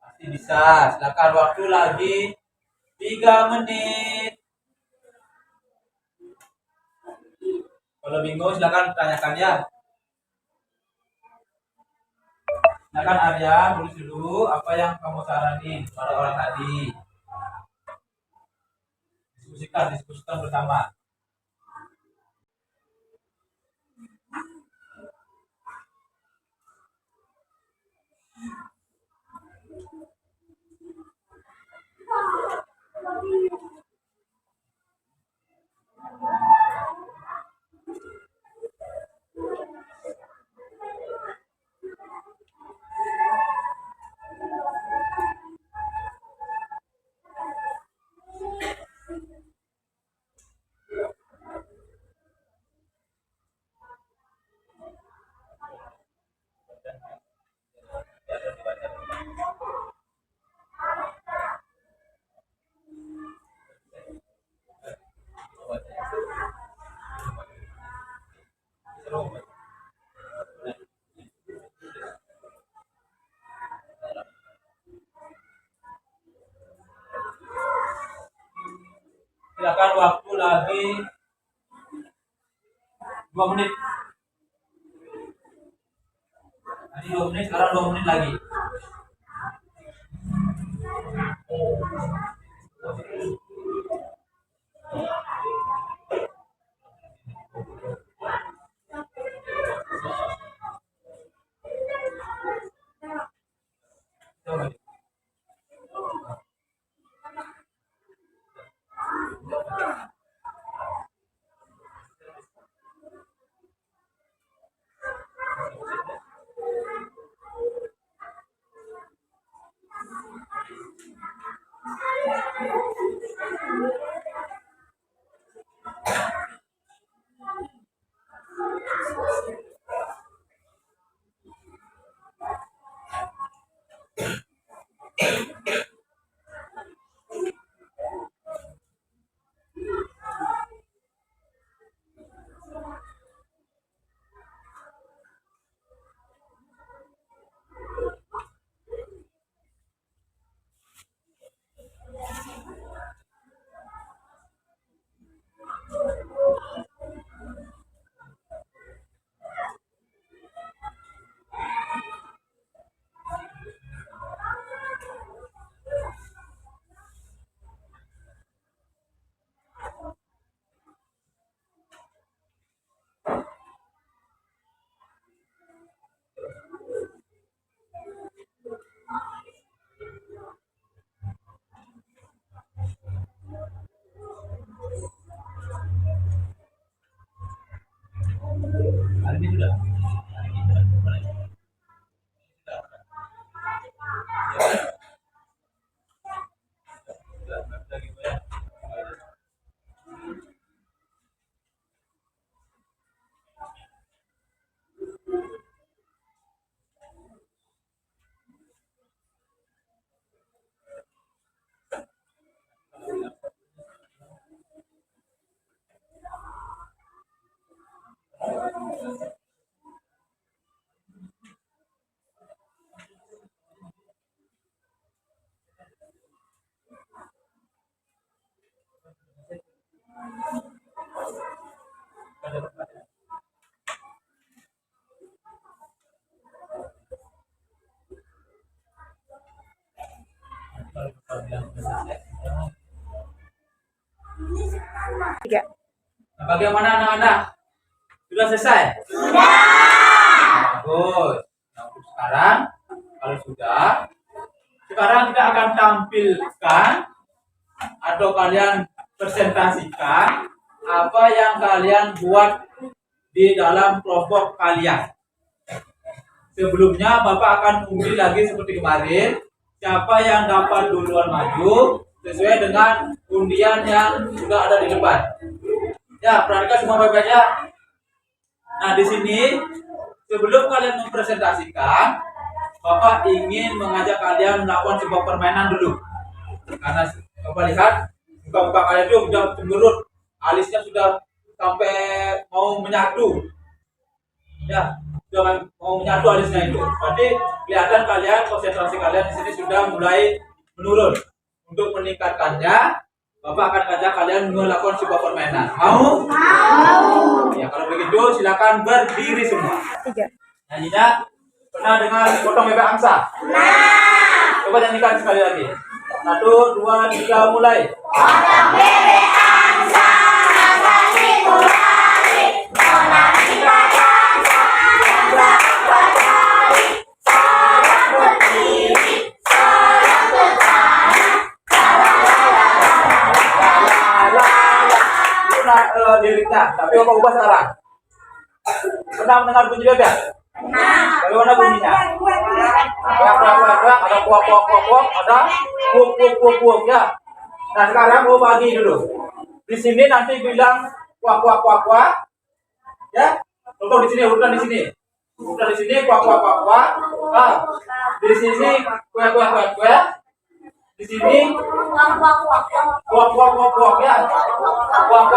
Pasti bisa. Silakan, waktu lagi 3 menit. Kalau bingung silakan tanyakan ya. Silakan Arya, tulis dulu apa yang kamu saranin pada orang tadi. Diskusikan bersama. Silakan, waktu lagi 2 menit. Tadi 2 menit, sekarang 2 menit lagi. Hari ini sudah. Nah, bagaimana anak-anak? Sudah selesai? Sudah. Bagus. Nah, untuk sekarang, kalau sudah, sekarang kita akan tampilkan atau kalian presentasikan apa yang kalian buat di dalam kelompok kalian. Sebelumnya Bapak akan undi lagi seperti kemarin. Siapa yang dapat duluan maju, sesuai dengan undian yang sudah ada di depan. Ya, perhatikan semua baik-baik ya. Nah, di sini sebelum kalian mempresentasikan, Bapak ingin mengajak kalian melakukan sebuah permainan dulu. Karena Bapak lihat muka-muka kalian itu sudah cemberut, alisnya sudah sampai mau menyatu. Ya, sudah mau menyatu alisnya itu. Berarti kelihatan kalian, konsentrasi kalian di sini sudah mulai menurun. Untuk meningkatkannya, Bapak akan ajak kalian melakukan sebuah permainan. Mau? Mau. Ya, kalau begitu silakan berdiri semua. Nyanyinya pernah dengar potong bebek angsa? Nah. Coba nyanyikan sekali lagi. 1, 2, 3, mulai. Potong bebek angsa, angsa lari, orang kita dansa, dansa bertari, sorot berdiri, sorot ke kanan, Itu liriknya, tapi Bapak ubah sekarang. Pernah mendengar bunyi bebek? Bagaimana bunyinya? Ada kuak, ada kuak, ya. Nah, sekarang mau bagi dulu. Di sini nanti bilang kuak, ya. Contoh di sini, urutan di sini. Urutan di sini kuak. Nah, di sini kuak. Di sini kuak ya. Kuak.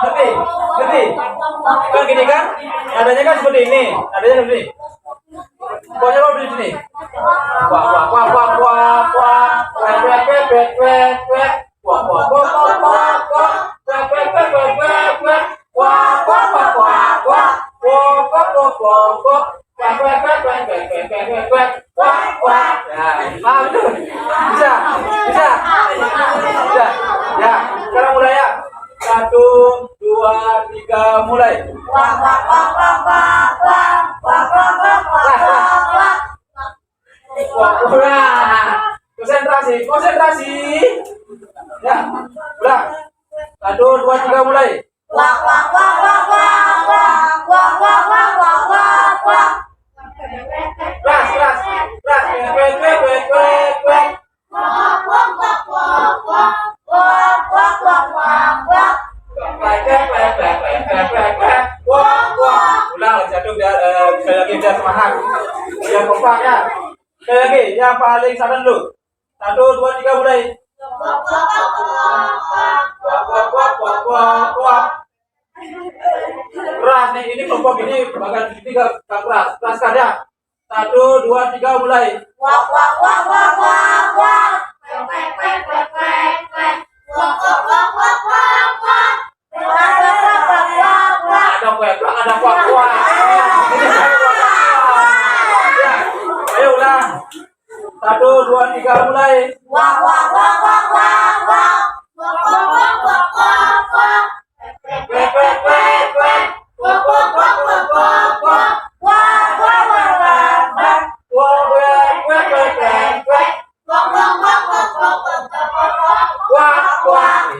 Ngerti? Kan gini kan? Nadanya kan seperti ini. Pokoknya mau di sini. Bisa. Ya, sekarang mulai ya. 1, 2, 3, mulai. Konsentrasi. Ya, udah. 1, 2, 3, mulai. Keras. Ulang jatuh biar sekali lagi biar semangat. Biar kompak ya. Sekali lagi yang paling sabar dulu. 1, 2, 3, mulai. Keras nih, ini kelompok ini bagian ini gak keras. Keraskan ya. 1, 2, 3, mulai. Ada kuak. Ya, ayo ulang. 1, 2, 3, mulai.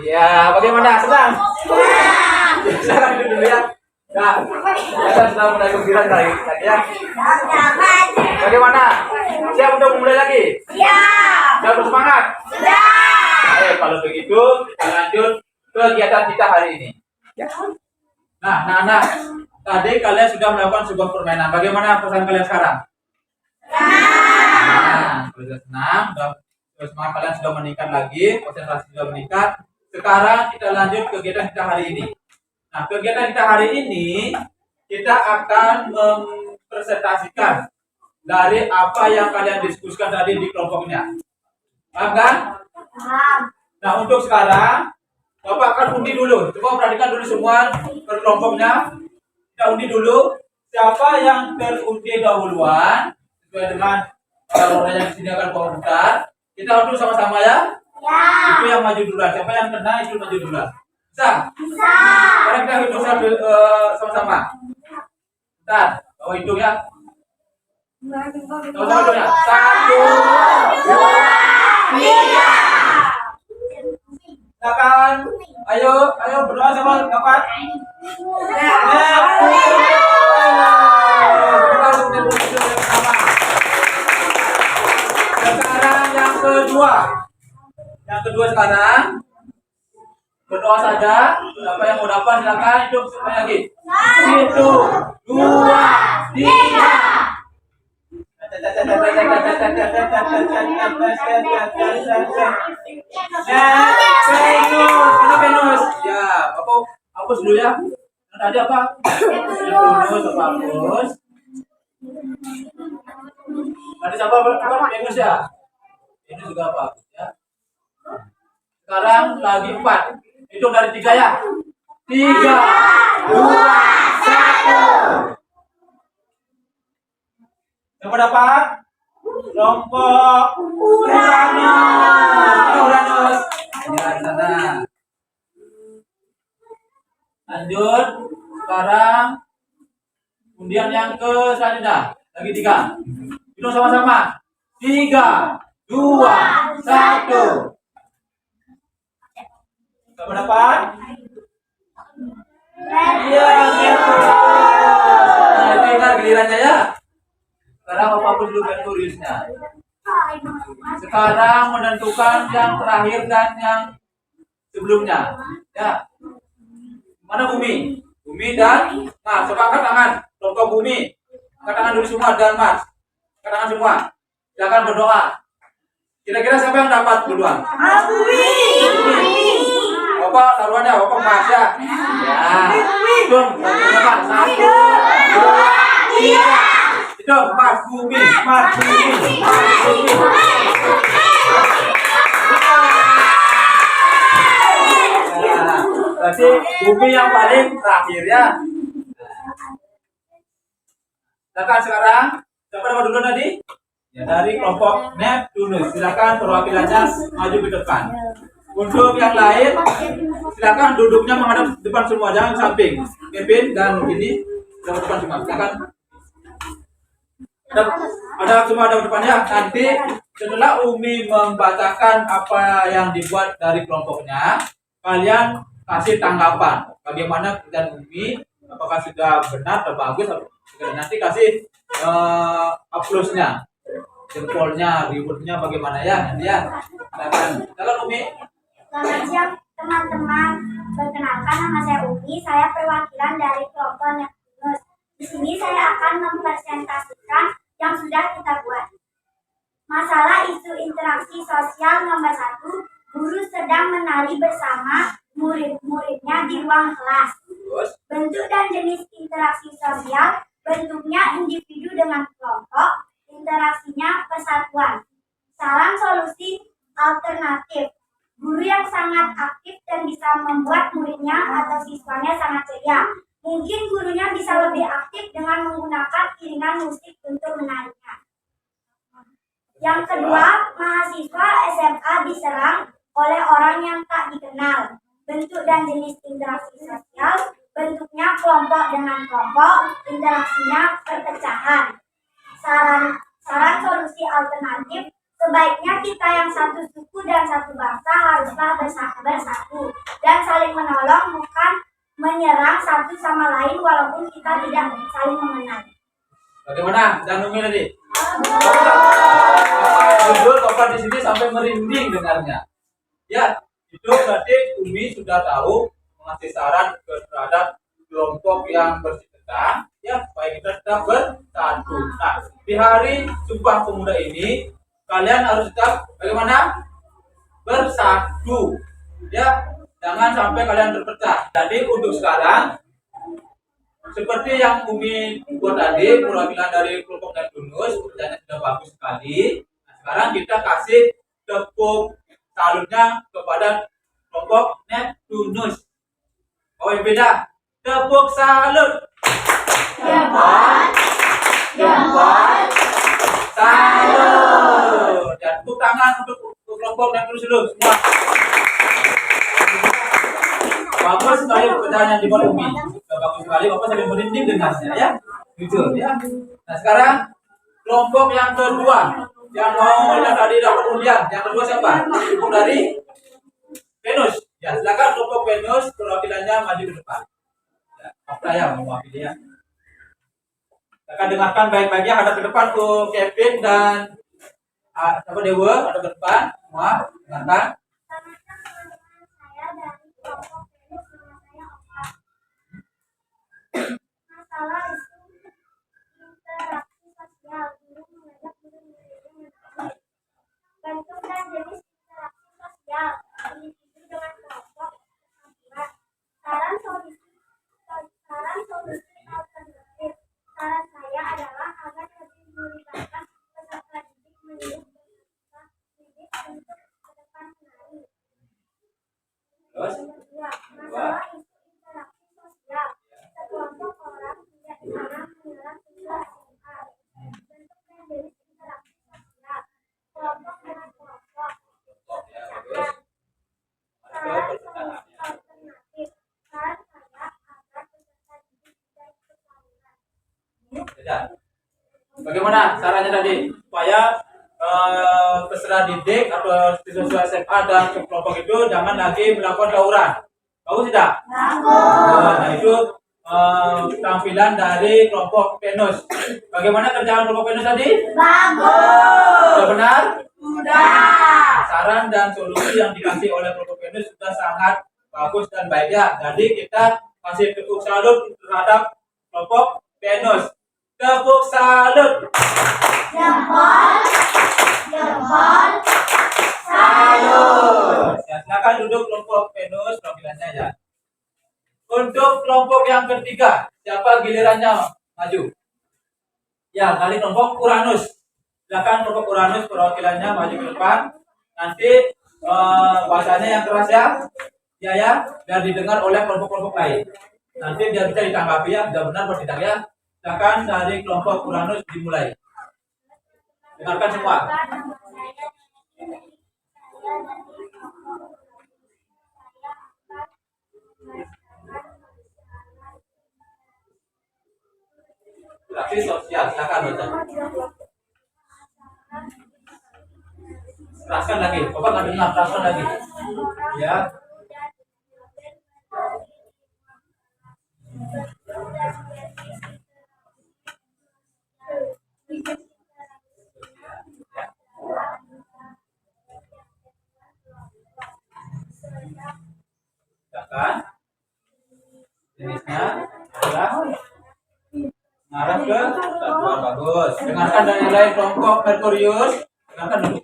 Ya, bagaimana? Senang? Senang dulu ya. Nah, kita sudah mulai gembira tadi ya. Bagaimana? Siap untuk memulai lagi? Siap bersemangat? Ayo, kalau begitu kita lanjut kegiatan kita hari ini. Nah, anak-anak, tadi kalian sudah melakukan sebuah permainan. Bagaimana pesan kalian sekarang? Nah, sudah senang, semangat kalian sudah meningkat lagi, konsentrasi sudah meningkat. Sekarang kita lanjut kegiatan kita hari ini. Nah, kegiatan kita hari ini kita akan mempresentasikan dari apa yang kalian diskusikan tadi di kelompoknya. Paham kan? Nah, untuk sekarang Bapak akan undi dulu. Coba perhatikan dulu semua per kelompoknya. Kita undi dulu siapa yang terundi dahuluan sesuai dengan calonnya di sini akan komentar. Kita undi sama-sama ya. Itu yang maju duluan. Siapa yang kena itu maju duluan. Bisa? Sekarang kita hitung sama-sama. Bentar, bawa hitung ya. Sama-sama hitung ya. 1, 2, 3. Silakan. Ayo berdoa sama kapan? Sekarang berdua sekarang berdoa saja. Siapa yang mau dapat silakan hitung sekali lagi. 1, 2, 3. Venus. Ya, Bapak hapus dulu ya. Tadi apa? Venus, Bapak hapus. Tadi siapa? Venus ya. Ini juga apa? Ya. Sekarang lagi 4. Hitung dari 3 ya. 3, 2, 1. Siapa dapat? Kelompok Uranus. Ya, sana. Lanjut. Sekarang undian yang ke selanjutnya. Lagi 3. Hitung sama-sama. 3, 2, 1. Siapa dapat? Iya, nah, itu ingat gilirannya ya. Sekarang apapun dulu Merkuriusnya. Sekarang menentukan yang terakhir dan yang sebelumnya. Ya. Mana bumi? Bumi dan Mars. Coba angkat tangan. Kelompok bumi. Angkat tangan dulu semua dan Mars. Angkat tangan semua. Silakan berdoa. Kira-kira siapa yang dapat duluan? Bumi. Bapak taruhannya, Bapak Mars ya. Ya. Hitung. 1, 2, 3. Hitung. Mars bumi. Mars bumi. Mars bumi. Nah, berarti bumi yang paling terakhir ya. Sekarang siapa dapat dulu tadi? Ya, dari kelompok Neptunus. Silakan perwakilannya maju ke depan. Untuk yang lain, silakan duduknya menghadap depan semua, jangan ke samping. Kevin dan ini dapat depan semua. Silakan. Ada semua ada depannya. Nanti setelah Umi membacakan apa yang dibuat dari kelompoknya, kalian kasih tanggapan. Bagaimana kerjaan Umi? Apakah sudah benar atau bagus? Nanti kasih uploadnya, jempolnya, rewardnya bagaimana ya? Nanti ya. Silakan Umi. Selamat siang teman-teman. Perkenalkan, nama saya Umi. Saya perwakilan dari kelompok Neptunus. Di sini saya akan mempresentasikan yang sudah kita buat. Masalah isu interaksi sosial nomor 1. Guru sedang menari bersama murid-muridnya di ruang kelas. Bentuk dan jenis interaksi sosial. Bentuknya individu dengan kelompok. Interaksinya persatuan. Saran solusi alternatif. Guru yang sangat aktif dan bisa membuat muridnya atau siswanya sangat ceria. Mungkin gurunya bisa lebih aktif dengan menggunakan iringan musik untuk menarinya. Yang kedua, mahasiswa SMA diserang oleh orang yang tak dikenal. Bentuk dan jenis interaksi sosial, bentuknya kelompok dengan kelompok, interaksinya perpecahan. Saran solusi alternatif. Sebaiknya kita yang satu suku dan satu bangsa haruslah bersatu dan saling menolong, bukan menyerang satu sama lain walaupun kita tidak saling mengenal. Bagaimana? Dan Umi tadi? Jujur Bapak di sini sampai merinding dengarnya. Ya, itu berarti Umi sudah tahu mengasih saran terhadap kelompok yang bersitegang, ya supaya kita tetap bersatu. Nah, di hari Sumpah Pemuda ini kalian harus tetap bagaimana? Bersatu. Ya, jangan sampai kalian terpecah. Jadi untuk sekarang seperti yang Umi buat tadi, perwakilan dari kelompok Neptunus, kerjanya sudah bagus sekali. Nah, sekarang kita kasih tepuk salutnya kepada kelompok Neptunus. Oh, yang beda. Tepuk salut. Jempol. Salut. Dan tepuk tangan untuk kelompok Neptunus dulu semua. Bagus sekali pekerjaan yang dibuat Umi. Bagus sekali, Bapak sampai merinding dengannya ya. Jujur ya. Nah, sekarang kelompok yang kedua yang mau yang tadi dapat undian. Yang kedua siapa? Kelompok dari Venus. Ya, silakan kelompok Venus perwakilannya maju ke depan. Ya, saya mewakili ya. Akan dengarkan baik-baiknya, hadap ke depan tuh Kevin dan Dewa, hadap ke depan semua dengarkan. Masalah isu interaksi sosial. Guru mengajak murid-muridnya mencari bentuk dan jenis interaksi sosial individu dengan kelompok kesatuan. Saran solusi alternatif. Saran saya adalah agar lebih melibatkan peserta didik mendidik peserta didik untuk ke depan menari. Terus? Nomor 2, masalah isu interaksi sosial. Sekelompok orang tidak dilarang menyerang siswa SMA. Bentuk dan jenis interaksi sosial. Kelompok dengan kelompok. Perpecahan. Saran solusi alternatif. Saran saya agar peserta didik tidak ikut tawuran. Tidak. Bagaimana caranya tadi supaya peserta didik atau siswa SMA dan kelompok itu jangan lagi melakukan tawuran? Bagus tidak? Bagus. Nah itu tampilan dari kelompok Venus. Bagaimana kerjaan kelompok Venus tadi? Bagus. Sudah benar? Sudah. Saran dan solusi yang dikasih oleh kelompok Venus sudah sangat bagus dan baik ya. Jadi kita kasih tepuk salut terhadap kelompok Venus. Tepuk salut. Jempol. Jempol. Salut. Ya, silakan duduk kelompok Venus tampilannya ya. Untuk kelompok yang ketiga, siapa gilirannya maju? Ya, kali kelompok Uranus. Silakan kelompok Uranus perwakilannya maju ke depan. Nanti bahasanya yang keras ya. Ya ya, biar didengar oleh kelompok-kelompok lain. Nanti biar bisa ditanggapi ya, sudah benar atau tidak ya. Silakan dari kelompok Uranus dimulai. Dengarkan semua. Interaksi sosial, silakan baca. Teraskan lagi, Bapak nggak dengar, teraskan lagi. Ya. Silakan. Jenisnya adalah mengarah ke satuan. Bagus. Dengarkan dari nilai kelompok Merkurius. Dengarkan dulu.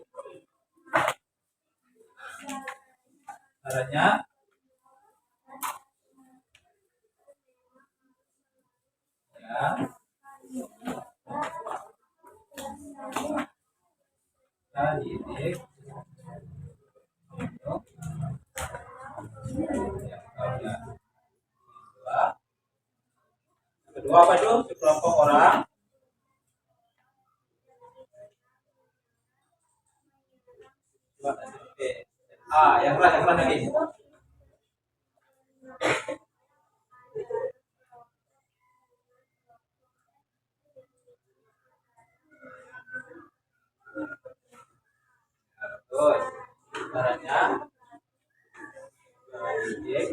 Caranya. Ya. Didik. Kedua apa itu? Sekelompok orang yang keras lagi. Terus caranya didik.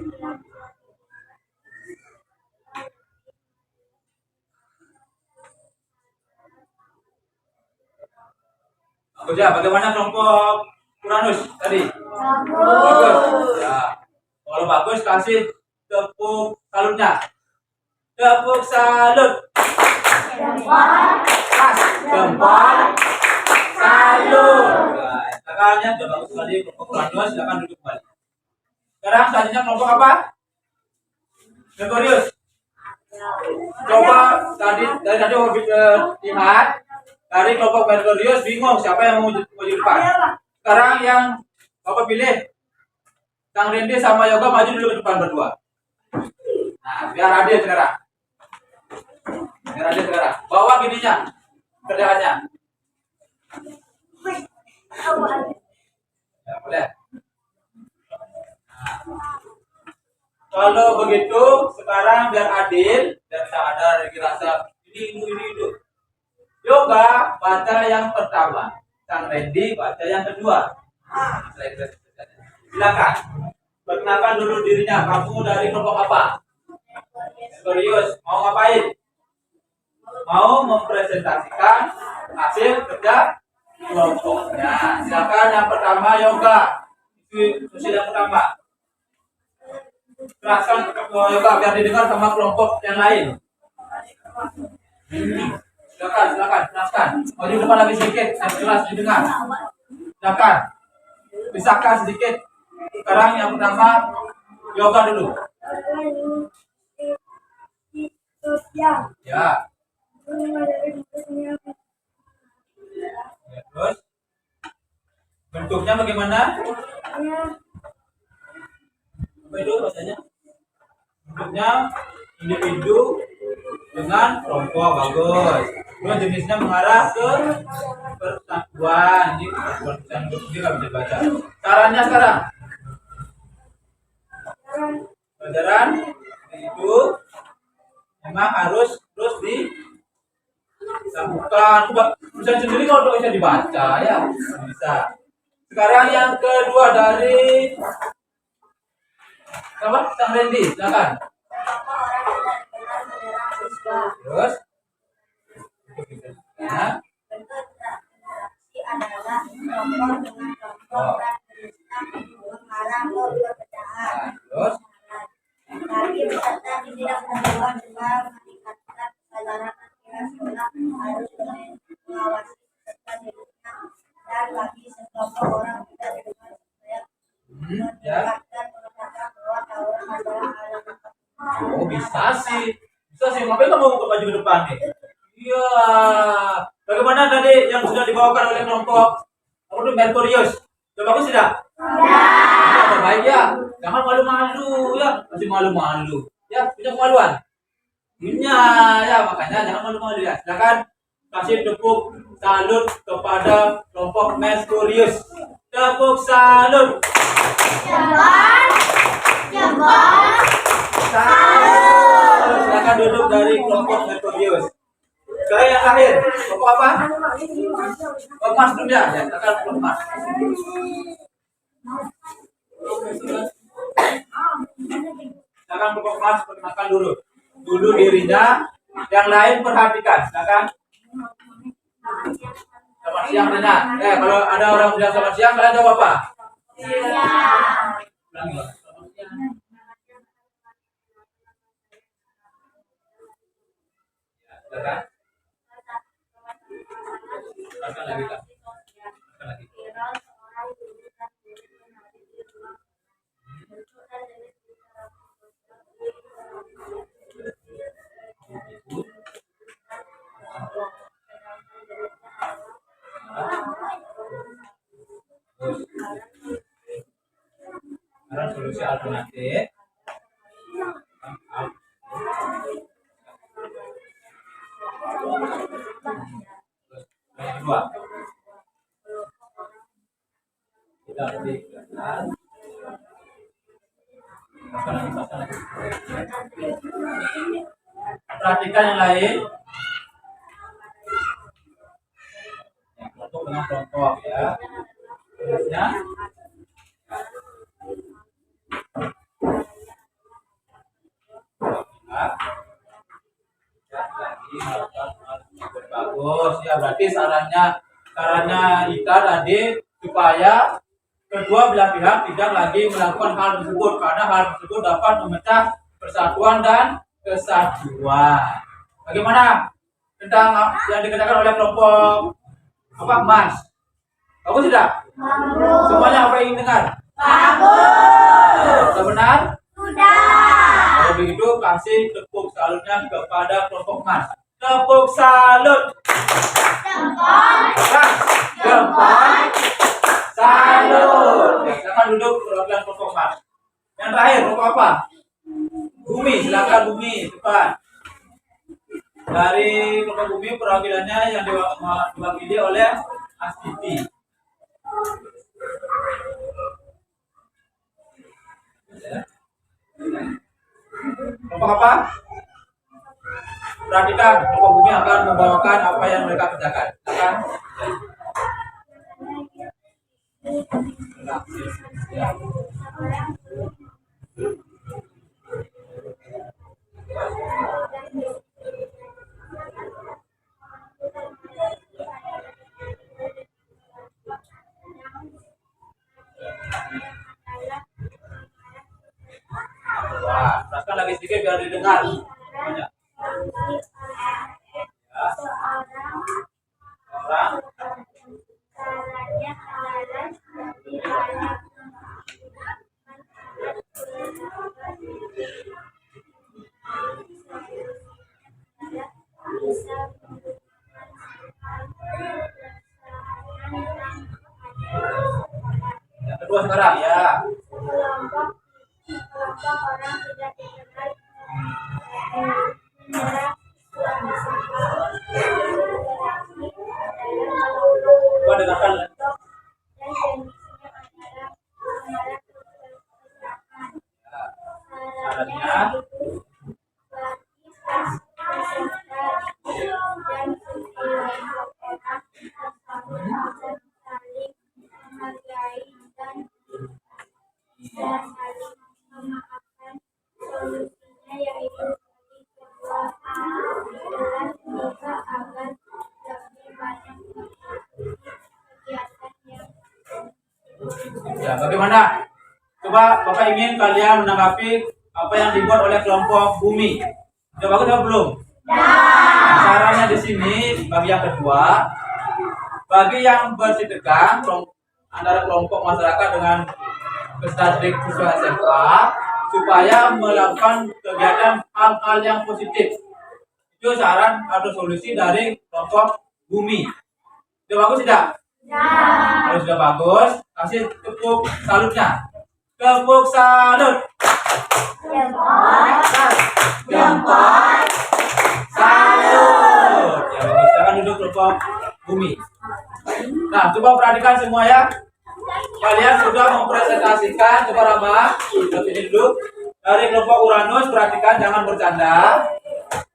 Bagus ya, bagaimana kelompok Uranus tadi? Bagus. Ya. Kalau bagus kasih tepuk salutnya. Tepuk salut. Jempol. Jempol. Salut. Nah, silakannya sudah bagus sekali kelompok Uranus, silakan duduk kembali. Sekarang selanjutnya kelompok apa? Merkurius. Coba tadi lihat dari kelompok Merkurius bingung siapa yang mau maju depan. Sekarang yang Bapak pilih Kang Randy sama Yoga maju dulu ke depan berdua. Nah, biar adil sekarang. Bawa gininya kerjaannya. Ya, boleh. Nah, kalau begitu sekarang biar adil dan tak ada lagi rasa ini itu. Yoga baca yang pertama, Kang Randy baca yang kedua. Silakan. Perkenalkan dulu dirinya. Kamu dari kelompok apa? Serius. Mau ngapain? Mau mempresentasikan hasil kerja kelompoknya. Silakan yang pertama Yoga. Itu yang pertama. Teraskan ke Yoga biar didengar sama kelompok yang lain. Silakan, jelaskan. Maju depan lagi sedikit, yang jelas didengar. Silakan, pisahkan sedikit. Sekarang yang pertama, yoga dulu. Ya. Terus, bentuknya bagaimana? Apa itu bahasanya? Bentuknya individu dengan kelompok, bagus. Terus jenisnya mengarah ke persatuan. Ini persatuan ini nggak bisa baca. Caranya sekarang. Pelajaran itu memang harus terus dilakukan. Bisa sendiri kalau bisa dibaca ya, bisa. Sekarang yang kedua dari apa? Sang Randy, silakan. Terus, ya. Interaksi adalah kelompok dengan kelompok dan jenisnya mengarah ke perbedaan. Terus, Bagi peserta tidak bertujuan juga meningkatkan kesadaran nasional harus mengawasi peserta dirinya dan bagi sekelompok orang tidak bertujuan supaya ya. meningkatkan pengetahuan bahwa tawuran adalah hal yang Oh bisa sih, ngapain kamu buka baju ke depan nih? Iya. Bagaimana tadi yang sudah dibawakan oleh kelompok apa tuh Merkurius? Sudah bagus tidak? Ya. Terbaik ya. Jangan malu-malu ya, masih malu-malu. Ya, punya kemaluan. Punya ya, makanya jangan malu-malu ya. Silakan kasih tepuk salut kepada kelompok Merkurius. Tepuk salut. Salut. Silakan duduk dari kelompok Merkurius. Sekarang yang terakhir, kelompok apa? Kelompok dulu ya, silakan kelompok. Silakan kelompok Mas perkenalkan dulu dirinya. Yang lain perhatikan. Silakan. Selamat siang Rena. Kalau ada orang bilang selamat siang, kalian jawab apa? Ulangi, Pak. Selamat siang. Ya, silakan. Silakan lagi, Kak. Silakan lagi. Sekarang solusi alternatif. Yang kedua. Kita lebih kelihatan. Pasang lagi. Perhatikan yang lain. Yang kelompok dengan kelompok ya. Terusnya. Bagus ya, berarti sarannya Ita tadi supaya kedua belah pihak tidak lagi melakukan hal tersebut karena hal tersebut dapat memecah persatuan dan kesatuan. Bagaimana tentang yang dikatakan oleh kelompok apa Mas? Bagus tidak? Bagus. Semuanya apa yang ingin dengar? Bagus. Sudah benar? Sudah. Kalau begitu kasih tepuk salutnya kepada kelompok Mas. Tepuk salut. Jempol. Salut. Silakan duduk perwakilan kelompok Mas. Yang terakhir kelompok apa? Bumi, silakan Bumi, cepat. Dari kelompok Bumi perwakilannya yang diwakili oleh Astiti. Kelompok apa? Perhatikan, kelompok Bumi akan membawakan apa yang mereka kerjakan. Silakan. Wah, teruskan lagi sedikit biar didengar. Banyak. kedua sekarang ya. Kelompok orang tidak dikenal menyerang suami sangka berinteraksi dalam kelompok Coba dengarkan. dan definisinya antara mengarah ke pergerakan. Sarannya yaitu bagi peserta dan kelompok orang tersebut bisa saling menghargai dan saling memaafkan. Solusinya yaitu bagi kedua adalah juga agar lebih banyak mengikuti kegiatan yang Ya, bagaimana? Coba Bapak ingin kalian menanggapi apa yang dibuat oleh kelompok Bumi. Sudah bagus atau belum? Sarannya di sini bagi yang kedua, bagi yang bersitegang antara kelompok masyarakat dengan peserta didik siswa SMA supaya melakukan kegiatan hal-hal yang positif. Itu saran atau solusi dari kelompok Bumi. Sudah bagus tidak? Kalau sudah bagus, kasih tepuk salutnya. Tepuk salut. Jempol. Salut. Ya, bagus. Silakan duduk kelompok Bumi. Nah, coba perhatikan semua ya. Kalian sudah mempresentasikan, coba Rama, sini dulu. Dari kelompok Uranus, perhatikan jangan bercanda.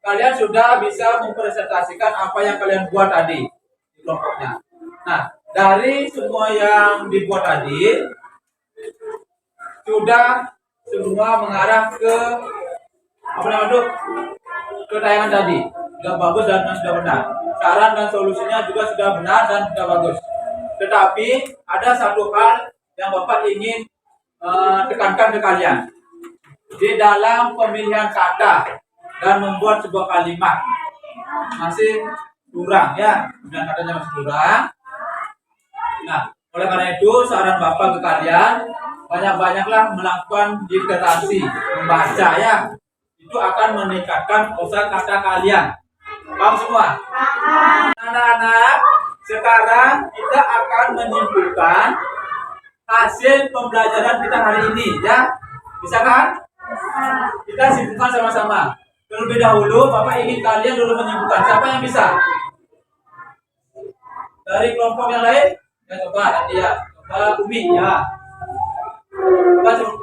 Kalian sudah bisa mempresentasikan apa yang kalian buat tadi di kelompoknya. Nah, dari semua yang dibuat tadi sudah semua mengarah ke apa namanya itu? Ke tayangan tadi. Sudah bagus dan sudah benar. Saran dan solusinya juga sudah benar dan sudah bagus. Tetapi ada satu hal yang Bapak ingin tekankan ke kalian. Di dalam pemilihan kata dan membuat sebuah kalimat masih kurang ya. Pemilihan katanya masih kurang. Nah, oleh karena itu saran Bapak ke kalian, banyak-banyaklah melakukan literasi, membaca ya. Itu akan meningkatkan kosakata kalian. Paham semua? Anak-anak, sekarang kita akan menyimpulkan hasil pembelajaran kita hari ini ya. Bisa kan? Kita simpulkan sama-sama. Terlebih dahulu Bapak ingin kalian dulu menyimpulkan. Siapa yang bisa? Dari kelompok yang lain? Ya coba nanti ya. Coba Umi ya.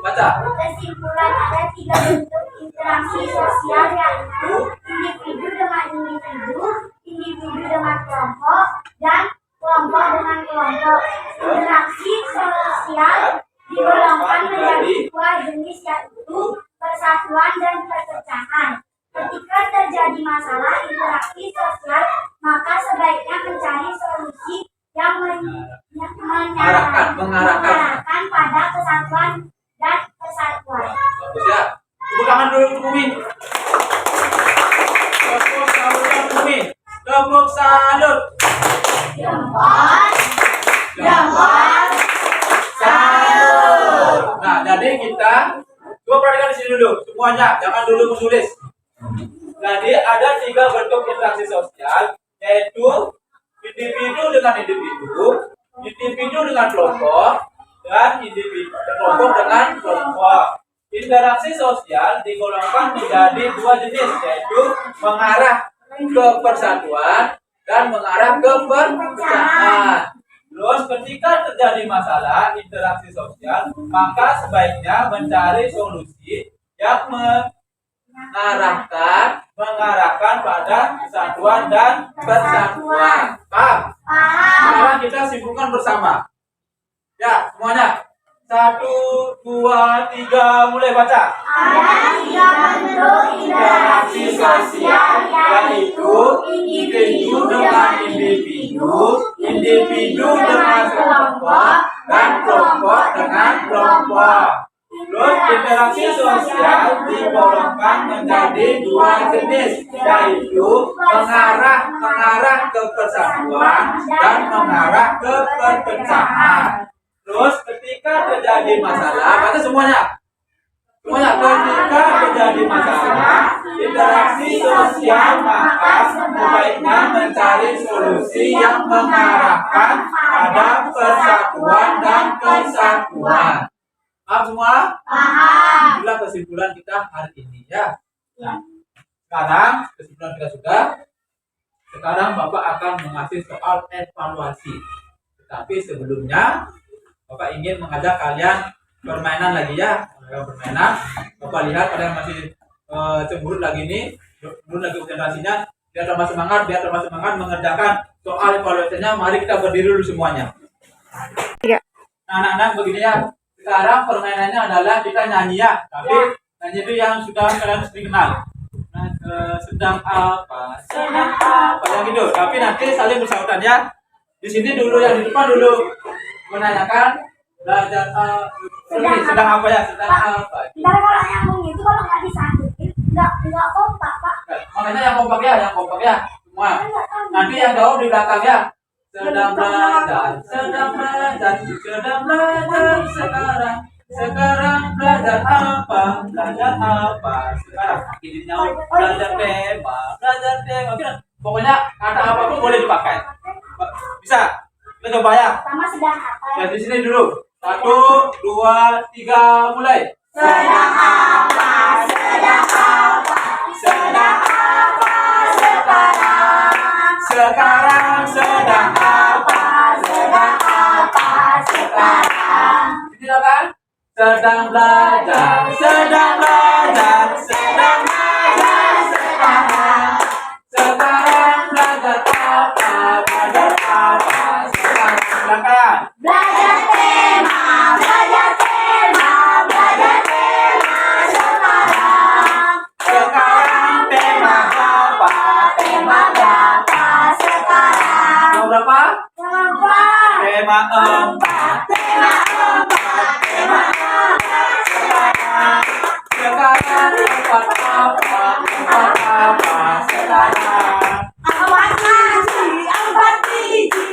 Baca. Kesimpulan ada 3 bentuk interaksi sosial yaitu individu dengan individu, individu dengan kelompok, dan kelompok dengan kelompok. Interaksi sosial digolongkan menjadi 2 jenis yaitu persatuan dan perpecahan. Ketika terjadi masalah interaksi sosial, maka sebaiknya mencari solusi yang mengarahkan pada kesatuan dan persatuan. Bagus ya. Tepuk tangan dulu untuk Bumi. Tepuk salut untuk Bumi. Tepuk salut. Jempol. Salut. Nah, jadi kita coba perhatikan di sini dulu semuanya, jangan dulu menulis. Jadi ada 3 bentuk interaksi sosial, yaitu individu dengan individu, individu dengan kelompok, dan individu kelompok dengan kelompok. Interaksi sosial digolongkan menjadi 2 jenis, yaitu mengarah ke persatuan dan mengarah ke perpecahan. Terus ketika terjadi masalah interaksi sosial, maka sebaiknya mencari solusi yang mengarahkan pada kesatuan dan persatuan. Paham? Sekarang kita simpulkan bersama. Ya, semuanya. 1, 2, 3, mulai baca. Ada 3 bentuk interaksi sosial yaitu individu dengan individu, individu dengan kelompok, dan kelompok dengan kelompok. Terus interaksi sosial digolongkan menjadi 2 jenis, yaitu mengarah ke persatuan dan mengarah ke perpecahan. Terus ketika terjadi masalah, baca semuanya. Semuanya, ketika terjadi masalah interaksi sosial, maka sebaiknya mencari solusi yang mengarahkan pada persatuan dan kesatuan. Paham semua? Paham. Itulah kesimpulan kita hari ini ya. Nah, sekarang kesimpulan kita sudah. Sekarang Bapak akan mengasih soal evaluasi. Tetapi sebelumnya Bapak ingin mengajak kalian permainan lagi ya. Permainan. Bapak lihat kalian masih cemburut lagi nih, cemburut lagi konsentrasinya. Biar tambah semangat, mengerjakan soal evaluasinya. Mari kita berdiri dulu semuanya. Nah, anak-anak begini ya. Sekarang permainannya adalah kita nyanyi ya. Tapi nyanyi itu yang sudah kalian sering kenal. Nah, sedang apa? Yang gitu. Tapi nanti saling bersautan ya. Di sini dulu yang di depan dulu menanyakan belajar sedang apa ya? Sedang apa? Ntar kalau nyambung itu kalau nggak disangkutin nggak kompak Pak. Makanya yang kompak ya semua. Nanti yang jawab di belakang ya. Sedang belajar sekarang belajar apa sekarang ini nyawa belajar tema pokoknya kata apapun boleh dipakai, bisa kita coba ya. Sama sedang apa ya? Ya di sini dulu 1, 2, 3 mulai. Sedang apa sekarang? Sekarang sedang apa sekarang? Tidak kan? Sedang belajar sekarang. Sekarang belajar apa sekarang? Silakan. Belajar tema sekarang. Sekarang tema apa? Tema berapa sekarang? Tema berapa? Kenapa? Tema 4. Sekarang tempat apa sekarang? Empat biji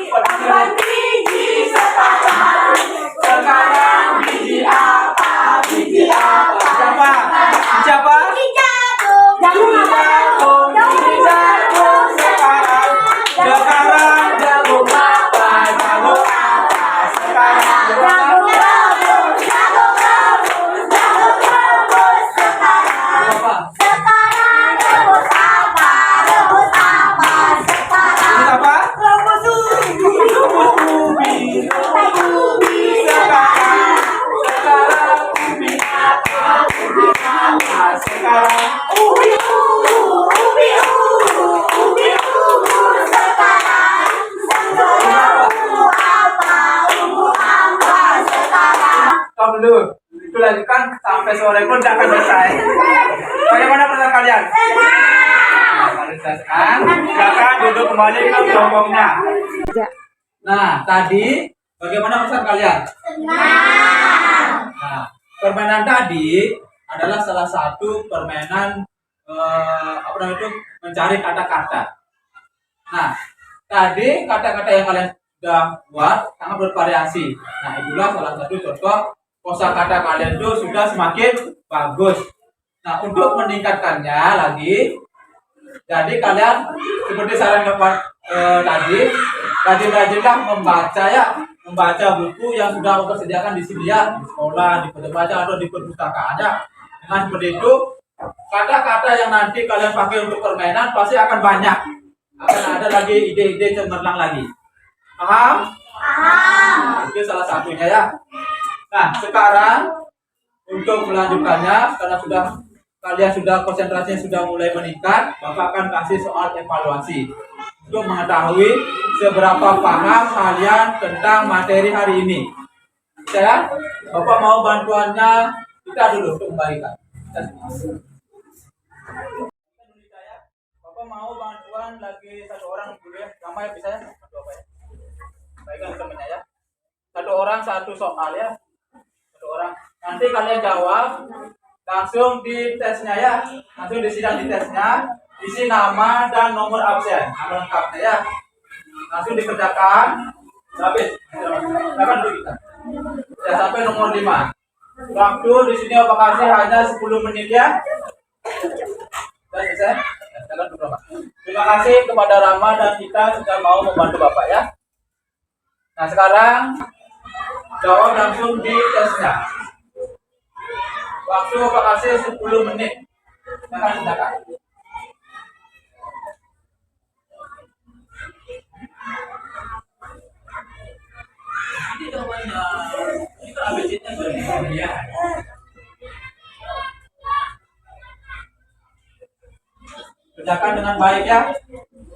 sekarang. Sekarang biji apa? Siapa? Biji jagung sekarang. Sekarang jagung apa sekarang? Berapa? Biji apa? Rumput ubi sekarang. Sekarang ubi apa sekarang? Kamu dulu, itu lagi kan sampai sore pun tidak akan selesai. Bagaimana perasaan kalian? Silakan duduk kembali ke kelompoknya. Nah, tadi bagaimana perasaan kalian? Nah, permainan tadi adalah salah satu permainan mencari kata-kata. Nah, tadi kata-kata yang kalian sudah buat sangat bervariasi. Nah, itulah salah satu contoh kosakata kalian itu sudah semakin bagus. Nah, untuk meningkatkannya lagi, jadi kalian seperti saran tadi, rajin-rajinlah membaca buku yang sudah mempersediakan di sini ya, di sekolah, di baca atau di perpustakaan ya. Dengan seperti itu, kata-kata yang nanti kalian pakai untuk permainan pasti akan banyak. Akan ada lagi ide-ide cemerlang lagi. Paham? Itu salah satunya ya. Nah, sekarang untuk melanjutkannya, karena kalian sudah konsentrasinya sudah mulai meningkat, Bapak akan kasih soal evaluasi untuk mengetahui seberapa paham kalian tentang materi hari ini. Ya, Bapak mau bantuannya kita dulu untuk membagikan. Bapak mau bantuan lagi satu orang dulu ya, lama ya bisa ya? Baikkan temennya ya. Satu orang satu soal ya. Satu orang. Nanti kalian jawab langsung di tesnya ya. Langsung disidang di tesnya. Isi nama dan nomor absen. Nama lengkapnya ya. Langsung dikerjakan. Habis. Silakan dulu kita. Ya sampai nomor 5. Waktu di sini Bapak kasih hanya 10 menit ya. Sudah selesai? Ya, silakan duduk, Bapak. Terima kasih kepada Rama dan kita sudah mau membantu Bapak ya. Nah sekarang jawab langsung di tesnya. Waktu Bapak kasih 10 menit. Silakan. Ini jawabannya. Ini kan ABC-nya ya. Kerjakan dengan baik ya.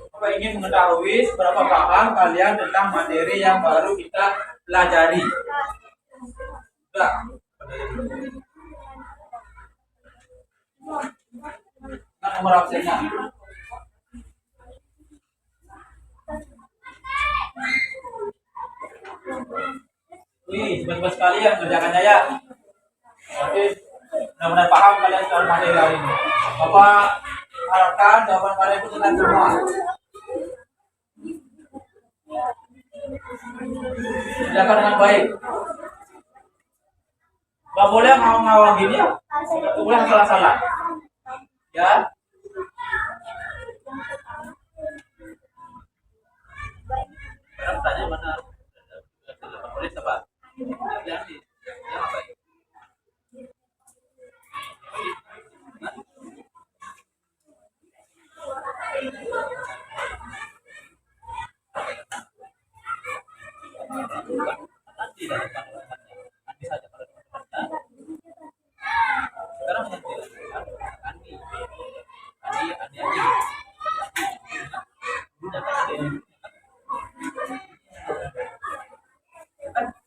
Bapak ingin mengetahui seberapa paham kalian tentang materi yang baru kita pelajari. Sudah. Nah, nomor absennya. Wih, cepat-cepat sekali ya mengerjakannya ya. Oke, benar-benar paham kalian soal materi hari ini. Bapak harapkan jawaban kalian itu benar semua. Kerjakan dengan baik. Gak boleh ngawang-ngawang gini ya. Gak boleh salah-salah. Ya. Sekarang tanya mana? Boleh coba. Ya sih. Ya apa?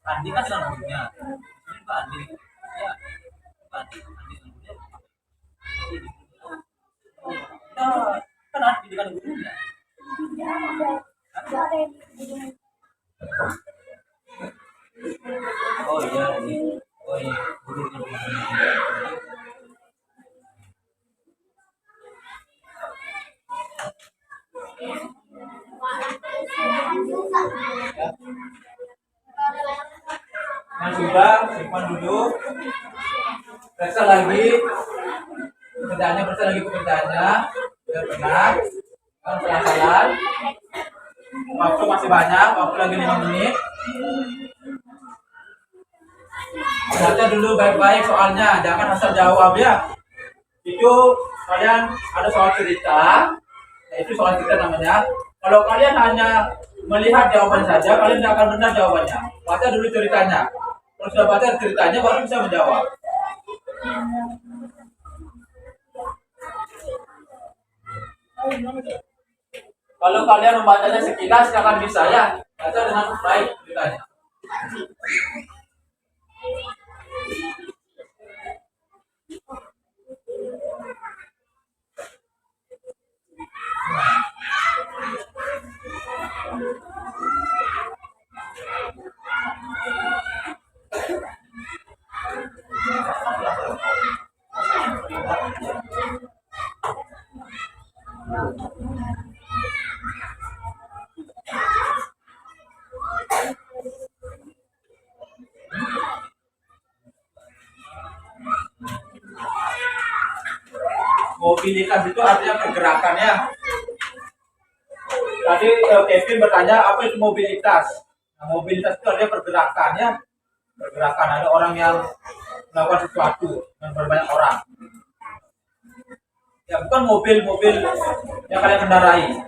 Andi kan dengan gurunya. Ini Pak Andi. Ya. Pak Andi. Nah, kan Andi dengan gurunya. Oh iya, oh iya, guru dengan gurunya. Yang sudah simpan dulu. Periksa lagi pekerjaannya, biar benar. Kan salah-salah. Waktu masih banyak, waktu lagi 5 menit. Baca dulu baik-baik soalnya, jangan asal jawab ya. Itu kalian ada soal cerita, itu soal cerita namanya. Kalau kalian hanya melihat jawaban saja, kalian tidak akan benar jawabannya. Baca dulu ceritanya. Kalau sudah baca ceritanya, baru bisa menjawab. Kalau kalian membacanya sekilas, akan bisa ya. Baca dengan baik ceritanya. Mobilitas itu artinya pergerakan ya. Tadi Kevin bertanya apa itu mobilitas. Nah, mobilitas itu artinya pergerakan ya. Pergerakan, ada orang yang melakukan sesuatu dengan berbanyak orang. Ya bukan mobil-mobil yang kalian kendarai.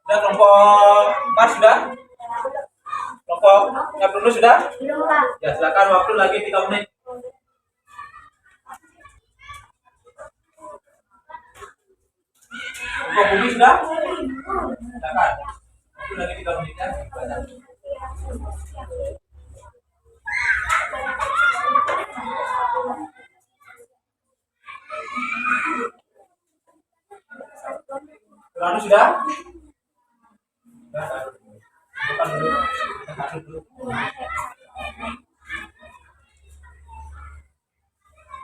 Sudah kelompok Mas sudah? Kelompok yang dulu sudah? Ya silakan, waktu lagi 3 menit. Kelompok Bumi sudah? Silakan. Waktu lagi 3 menit ya. Lalu sudah? Bukan dulu.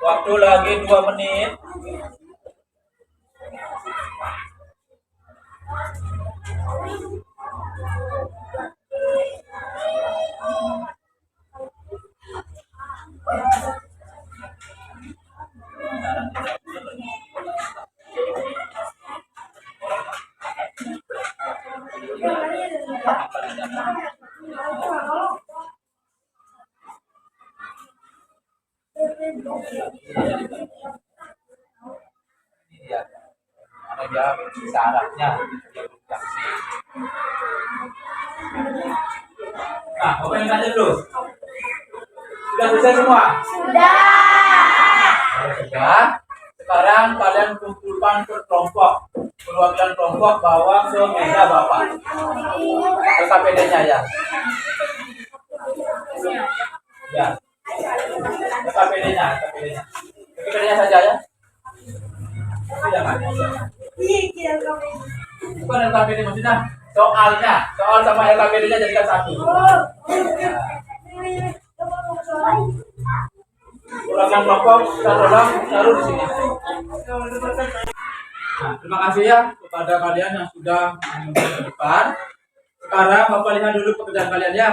Waktu lagi 2 menit. Ini dia. Ada dia syaratnya dia bersaksi. Nah, Bapak yang tanya dulu. Sudah selesai semua? Sudah. Kalau sudah, sekarang kalian kumpulkan ke kelompok. Perwakilan kelompok bawa ke meja Bapak. Ke KPD-nya ya. Ya. Ke KPD-nya, KPD-nya. Ke KPD-nya saja ya. Jangan. Bukan LKPD maksudnya soalnya, soal sama LKPD-nya jadikan satu. Ulangan kelompok taruh di sini. Nah, terima kasih ya kepada kalian yang sudah menunggu ke depan. Sekarang Bapak lihat dulu pekerjaan kalian ya.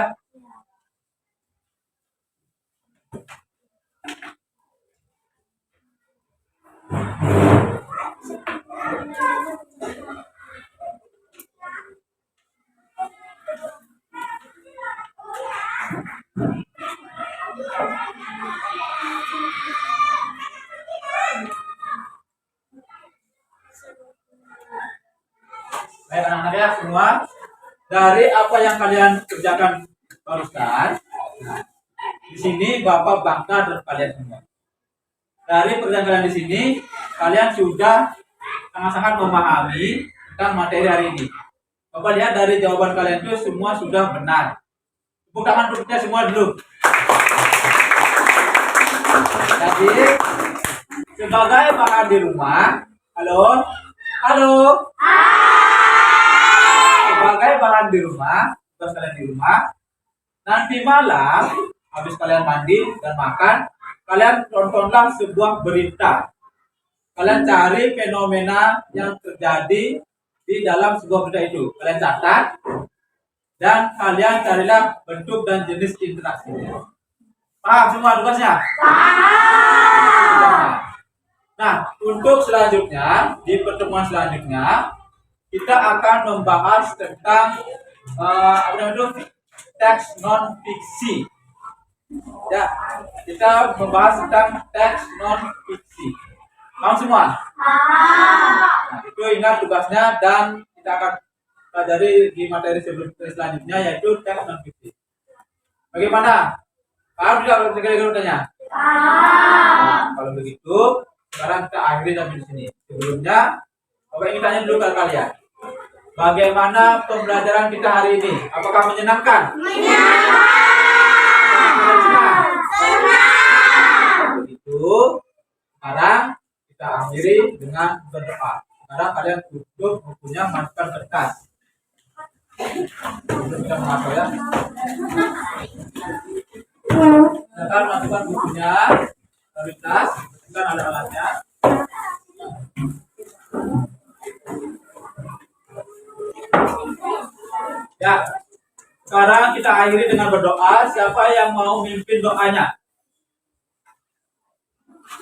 Baik anak-anak ya semua, dari apa yang kalian kerjakan barusan, nah, di sini Bapak bangga dengan kalian semua. Dari pekerjaan kalian di sini, kalian sudah sangat-sangat memahami tentang materi hari ini. Bapak lihat dari jawaban kalian itu semua sudah benar. Tepuk tangan untuknya semua dulu. Jadi sebagai bahan di rumah, halo, sebagai bahan di rumah, tugas kalian di rumah, nanti malam habis kalian mandi dan makan, kalian tontonlah sebuah berita. Kalian cari fenomena yang terjadi di dalam sebuah berita itu. Kalian catat dan kalian carilah bentuk dan jenis interaksinya. Paham semua tugasnya? Paham. Nah, untuk selanjutnya di pertemuan selanjutnya kita akan membahas tentang teks non fiksi. Ya, kita membahas tentang teks non fiksi. Paham semua? Nah, itu ingat tugasnya dan kita akan pelajari di materi selanjutnya yaitu teks non fiksi. Bagaimana? Paham tidak kira-kira tanya? Nah, kalau begitu, sekarang kita akhiri sampai di sini. Sebelumnya, Bapak ingin tanya dulu ke kalian. Bagaimana pembelajaran kita hari ini? Apakah menyenangkan? Menyenangkan. Kalau begitu, sekarang kita akhiri dengan berdoa. Sekarang kalian tutup bukunya, masukkan kertas. Kita mengatur ya. Silakan masukkan bukunya, kertas, dan ada alatnya. Ya, sekarang kita akhiri dengan berdoa. Siapa yang mau mimpin doanya?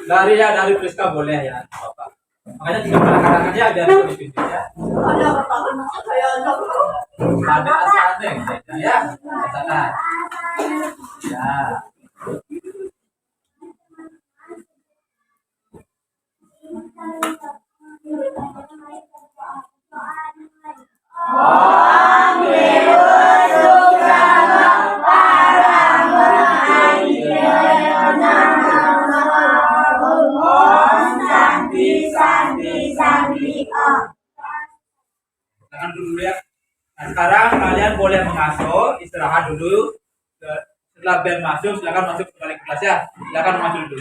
Dari Priska boleh ya, Bapak. Makanya tinggal katakan aja biar mimpin ya. Ada asalnya ya, sana. Ya. Tangan dulu ya. Nah, sekarang kalian boleh mengasuh, istirahat dulu. Setelah bel masuk, silakan masuk kembali ke kelas ya. Silakan masuk dulu.